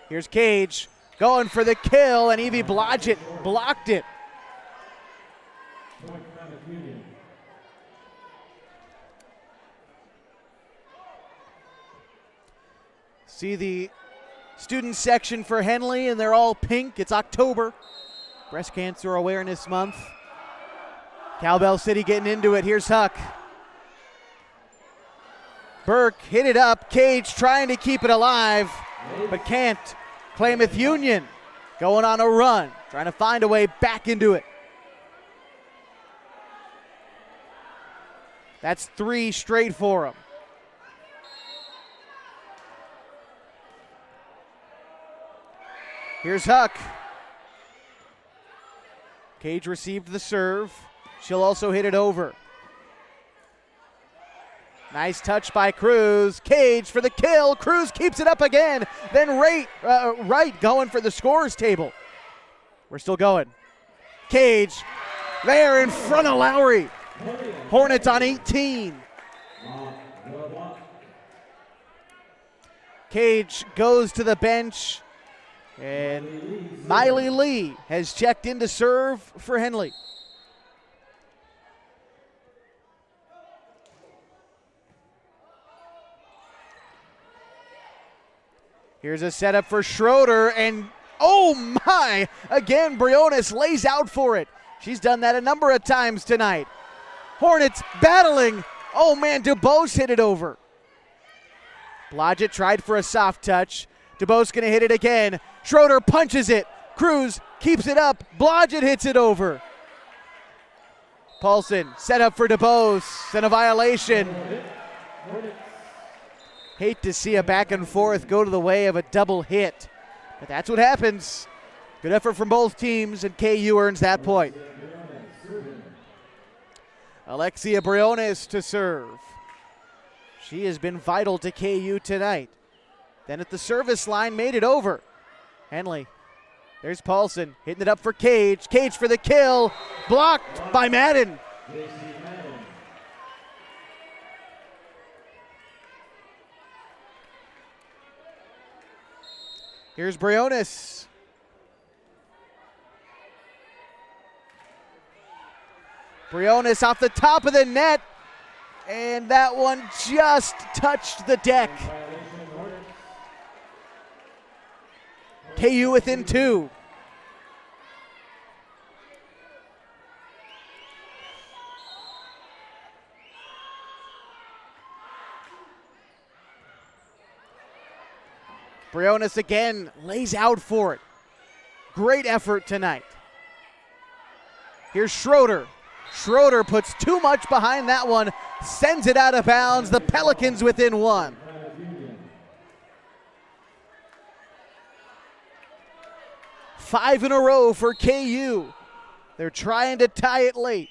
Here's Cage going for the kill, and Evie Blodgett blocked it. See the student section for Henley, and they're all pink. It's October, Breast Cancer Awareness Month. Cowbell City getting into it. Here's Huck. Burke hit it up. Cage trying to keep it alive, but can't. Klamath Union going on a run, trying to find a way back into it. That's 3 straight for them. Here's Huck. Cage received the serve. She'll also hit it over. Nice touch by Cruz. Cage for the kill. Cruz keeps it up again. Then Wright going for the scorer's table. We're still going. Cage there in front of Lowry. Hornets on 18. Cage goes to the bench. And Miley Lee has checked in to serve for Henley. Here's a setup for Schroeder, and oh my! Again, Briones lays out for it. She's done that a number of times tonight. Hornets battling. Oh man, DuBose hit it over. Blodgett tried for a soft touch. DuBose gonna hit it again. Schroeder punches it. Cruz keeps it up. Blodgett hits it over. Paulson set up for DuBose, and a violation. Hate to see a back and forth go to the way of a double hit, but that's what happens. Good effort from both teams, and KU earns that point. Alexia Briones to serve. She has been vital to KU tonight. Then at the service line, made it over. Henley. There's Paulson hitting it up for Cage. Cage for the kill. Blocked by Madden. Here's Briones. Briones off the top of the net. And that one just touched the deck. KU within 2. Briones again lays out for it. Great effort tonight. Here's Schroeder. Schroeder puts too much behind that one, sends it out of bounds. The Pelicans within 1. Five in a row for KU. They're trying to tie it late.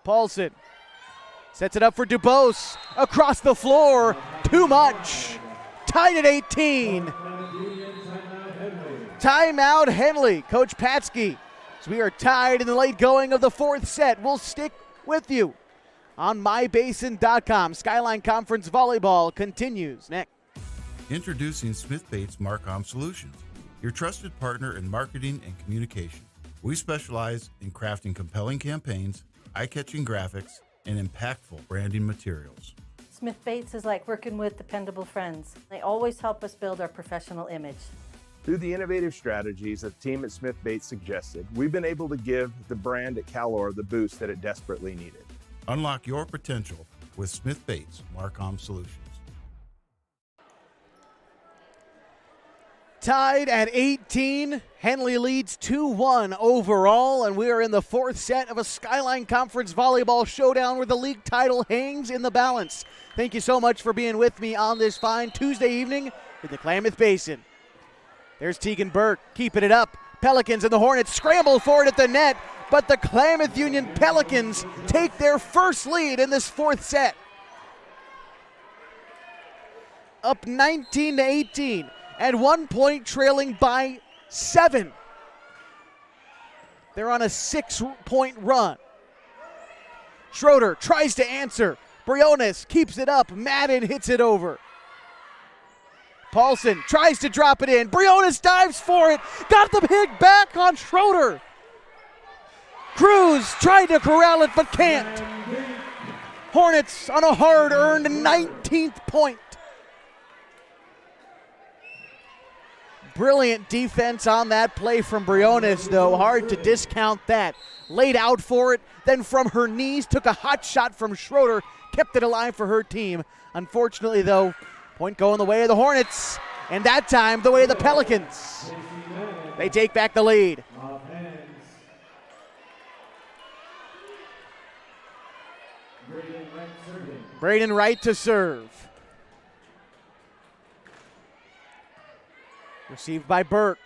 Paulson sets it up for DuBose. Across the floor. Too much. Tied at 18. Timeout Henley. Coach Patsky. So we are tied in the late going of the 4th set. We'll stick with you on mybasin.com. Skyline Conference Volleyball continues next. Introducing Smith Bates Marcom Solutions, your trusted partner in marketing and communication. We specialize in crafting compelling campaigns, eye-catching graphics, and impactful branding materials. Smith Bates is like working with dependable friends. They always help us build our professional image. Through the innovative strategies that the team at Smith Bates suggested, we've been able to give the brand at Calor the boost that it desperately needed. Unlock your potential with Smith Bates Marcom Solutions. Tied at 18. Henley leads 2-1 overall, and we are in the 4th set of a Skyline Conference Volleyball showdown where the league title hangs in the balance. Thank you so much for being with me on this fine Tuesday evening in the Klamath Basin. There's Tegan Burke keeping it up. Pelicans and the Hornets scramble for it at the net, but the Klamath Union Pelicans take their first lead in this 4th set. Up 19-18. At 1 point trailing by 7. They're on a 6-point run. Schroeder tries to answer. Briones keeps it up. Madden hits it over. Paulson tries to drop it in. Briones dives for it. Got the hit back on Schroeder. Cruz tried to corral it but can't. Hornets on a hard-earned 19th point. Brilliant defense on that play from Briones, though. Hard to discount that. Laid out for it, then from her knees, took a hot shot from Schroeder, kept it alive for her team. Unfortunately, though, point going the way of the Hornets, and that time the way of the Pelicans. They take back the lead. Braden Wright to serve. Received by Burke.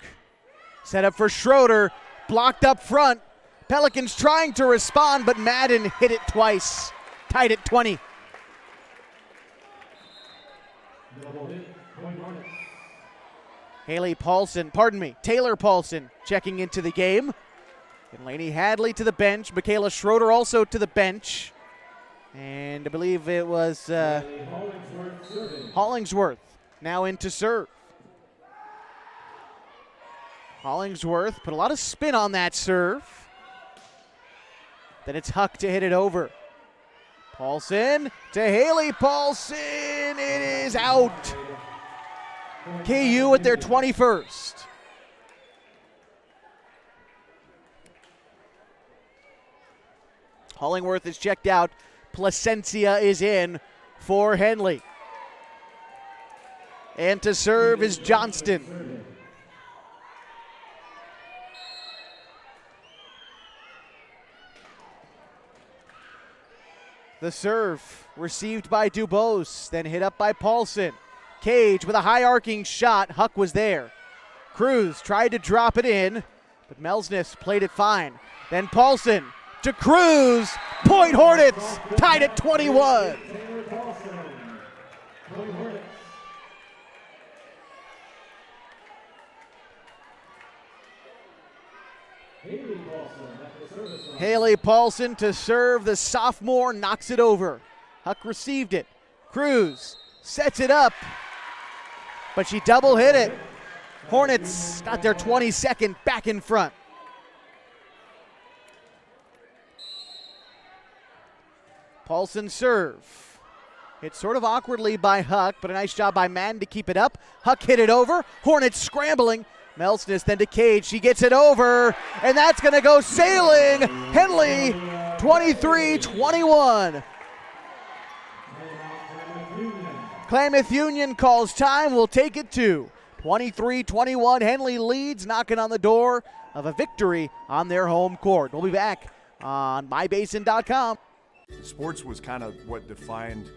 Set up for Schroeder. Blocked up front. Pelicans trying to respond, but Madden hit it twice. Tied at 20. Taylor Paulson checking into the game. And Lainey Hadley to the bench. Michaela Schroeder also to the bench. And I believe it was Hollingsworth now in to serve. Hollingsworth put a lot of spin on that serve. Then it's Huck to hit it over. Paulson to Haley Paulson. It is out. KU at their 21st. Hollingworth is checked out. Placencia is in for Henley. And to serve is Johnston. The serve received by DuBose, then hit up by Paulson. Cage with a high arcing shot. Huck was there. Cruz tried to drop it in, but Melsness played it fine. Then Paulson to Cruz. Point Hornets, tied at 21. Haley Paulson to serve. The sophomore knocks it over. Huck received it. Cruz sets it up, but she double hit it. Hornets got their 22nd back in front. Paulson serve. Hit sort of awkwardly by Huck, but a nice job by Madden to keep it up. Huck hit it over. Hornets scrambling. Melsness then to Cage. She gets it over, and that's going to go sailing. Henley, 23-21. Klamath Union calls time. We'll take it to 23-21. Henley leads, knocking on the door of a victory on their home court. We'll be back on mybasin.com. Sports was kind of what defined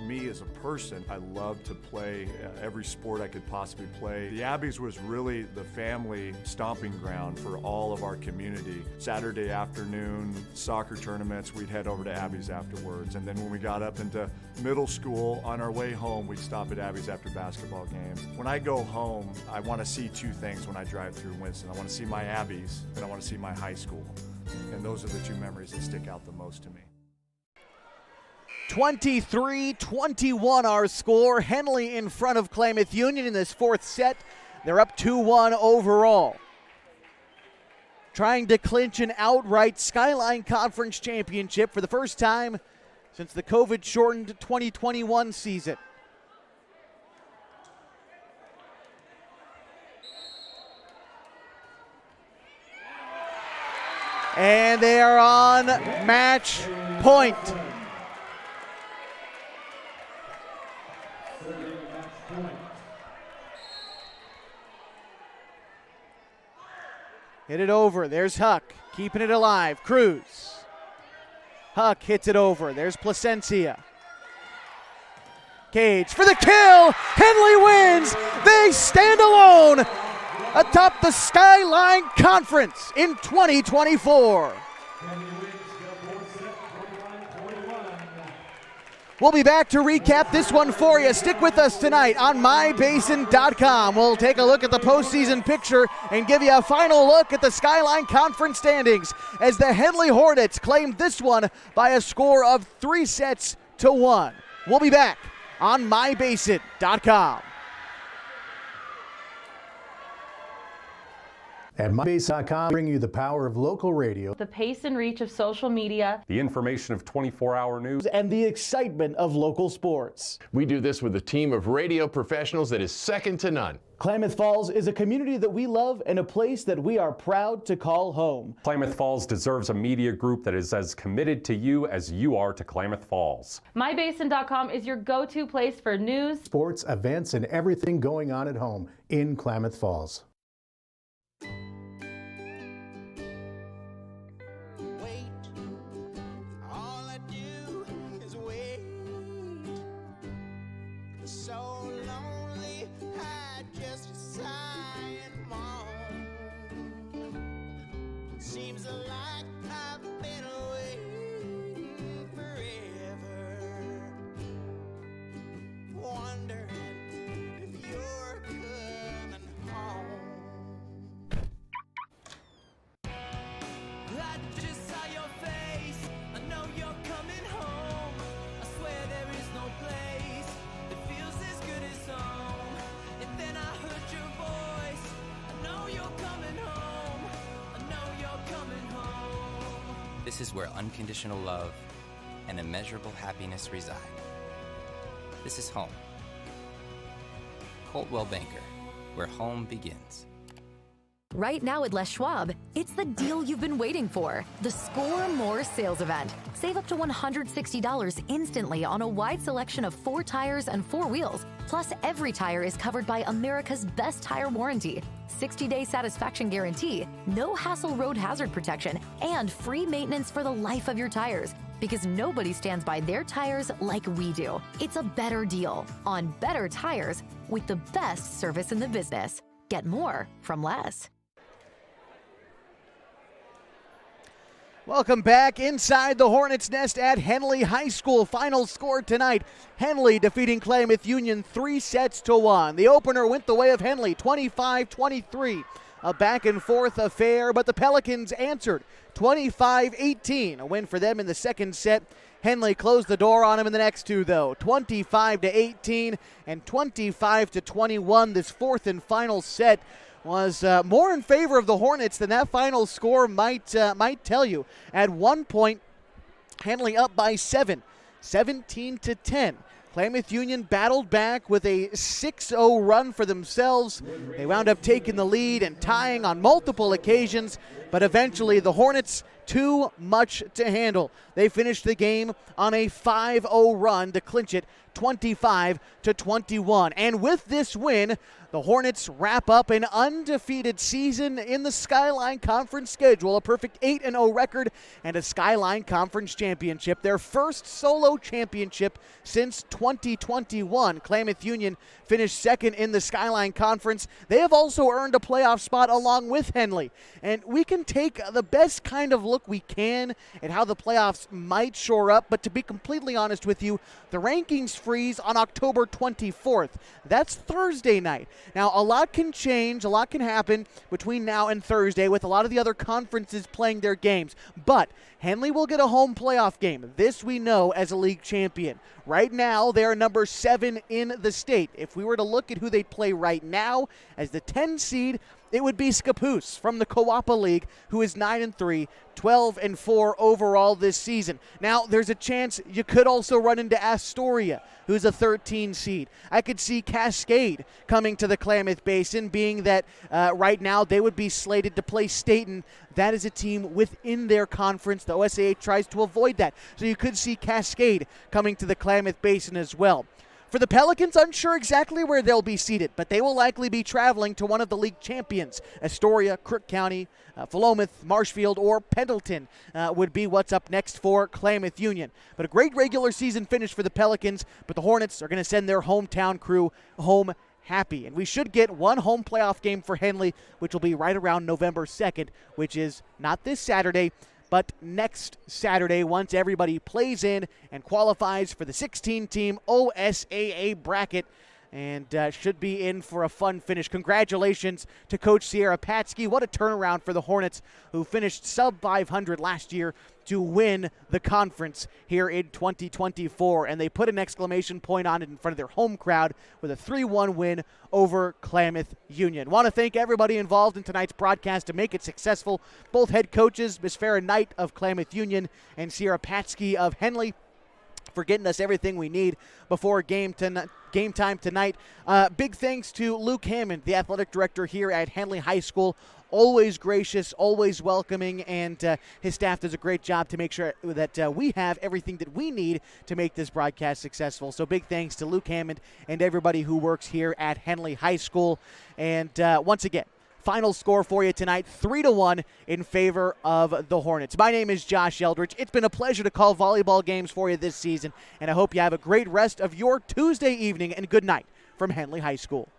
me as a person. I loved to play every sport I could possibly play. The Abbeys was really the family stomping ground for all of our community. Saturday afternoon soccer tournaments, we'd head over to Abbeys afterwards. And then when we got up into middle school, on our way home, we'd stop at Abbeys after basketball games. When I go home, I want to see two things when I drive through Winston. I want to see my Abbeys, and I want to see my high school. And those are the two memories that stick out the most to me. 23-21 our score. Henley in front of Klamath Union in this fourth set. They're up 2-1 overall. Trying to clinch an outright Skyline Conference championship for the first time since the COVID-shortened 2021 season. And they are on match point. Hit it over. There's Huck keeping it alive. Cruz. Huck hits it over. There's Placencia. Cage for the kill. Henley wins. They stand alone atop the Skyline Conference in 2024. We'll be back to recap this one for you. Stick with us tonight on mybasin.com. We'll take a look at the postseason picture and give you a final look at the Skyline Conference standings as the Henley Hornets claimed this one by a score of 3-1. We'll be back on mybasin.com. At mybasin.com, bring you the power of local radio, The pace and reach of social media, the information of 24-hour news, and the excitement of local sports. We do this with a team of radio professionals that is second to none. Klamath Falls is a community that we love and a place that we are proud to call home. Klamath Falls deserves a media group that is as committed to you as you are to Klamath Falls. mybasin.com is your go-to place for news, sports, events, and everything going on at home in Klamath Falls. This is where unconditional love and immeasurable happiness reside. This is home. Coldwell Banker, where home begins. Right now at Les Schwab, it's the deal you've been waiting for. The Score More sales event. Save up to $160 instantly on a wide selection of 4 tires and 4 wheels. Plus, every tire is covered by America's best tire warranty, 60-day satisfaction guarantee, no hassle road hazard protection, and free maintenance for the life of your tires. Because nobody stands by their tires like we do. It's a better deal on better tires with the best service in the business. Get more from Les. Welcome back inside the Hornets' nest at Henley High School. Final score tonight, Henley defeating Klamath Union 3-1. The opener went the way of Henley, 25-23. a back-and-forth affair, but the Pelicans answered 25-18, a win for them in the second set. Henley closed the door on him in the next two, though, 25-18 and 25-21. This fourth and final set was more in favor of the Hornets than that final score might tell you. At one point, Henley up by 7, 17-10. Klamath Union battled back with a 6-0 run for themselves. They wound up taking the lead and tying on multiple occasions, but eventually the Hornets too much to handle. They finished the game on a 5-0 run to clinch it 25-21. And with this win, the Hornets wrap up an undefeated season in the Skyline Conference schedule, a perfect 8-0 record and a Skyline Conference championship, their first solo championship since 2021. Klamath Union finished second in the Skyline Conference. They have also earned a playoff spot along with Henley. And we can take the best kind of look we can at how the playoffs might shore up, but to be completely honest with you, the rankings freeze on October 24th. That's Thursday night. Now, a lot can change, a lot can happen between now and Thursday with a lot of the other conferences playing their games. But Henley will get a home playoff game. This we know as a league champion. Right now, they are number 7 in the state. If we were to look at who they play right now as the 10 seed, it would be Scappoose from the Coapa League, who is 9-3, 12-4 overall this season. Now, there's a chance you could also run into Astoria, who's a 13 seed. I could see Cascade coming to the Klamath Basin, being that right now they would be slated to play Staten. That is a team within their conference. The OSAA tries to avoid that. So you could see Cascade coming to the Klamath Basin as well. For the Pelicans, unsure exactly where they'll be seated, but they will likely be traveling to one of the league champions. Astoria, Crook County, Philomath, Marshfield, or Pendleton would be what's up next for Klamath Union. But a great regular season finish for the Pelicans, but the Hornets are going to send their hometown crew home happy. And we should get one home playoff game for Henley, which will be right around November 2nd, which is not this Saturday, but next Saturday, once everybody plays in and qualifies for the 16-team OSAA bracket, and should be in for a fun finish. Congratulations to Coach Sierra Patsky. What a turnaround for the Hornets, who finished sub-500 last year to win the conference here in 2024. And they put an exclamation point on it in front of their home crowd with a 3-1 win over Klamath Union. Want to thank everybody involved in tonight's broadcast to make it successful. Both head coaches, Ms. Farrah Knight of Klamath Union and Sierra Patsky of Henley, for getting us everything we need before game time tonight. Big thanks to Luke Hammond, the athletic director here at Henley High School. Always gracious, always welcoming, and his staff does a great job to make sure that we have everything that we need to make this broadcast successful. So big thanks to Luke Hammond and everybody who works here at Henley High School. And once again, final score for you tonight, 3-1 in favor of the Hornets. My name is Josh Eldridge. It's been a pleasure to call volleyball games for you this season, and I hope you have a great rest of your Tuesday evening, and good night from Henley High School.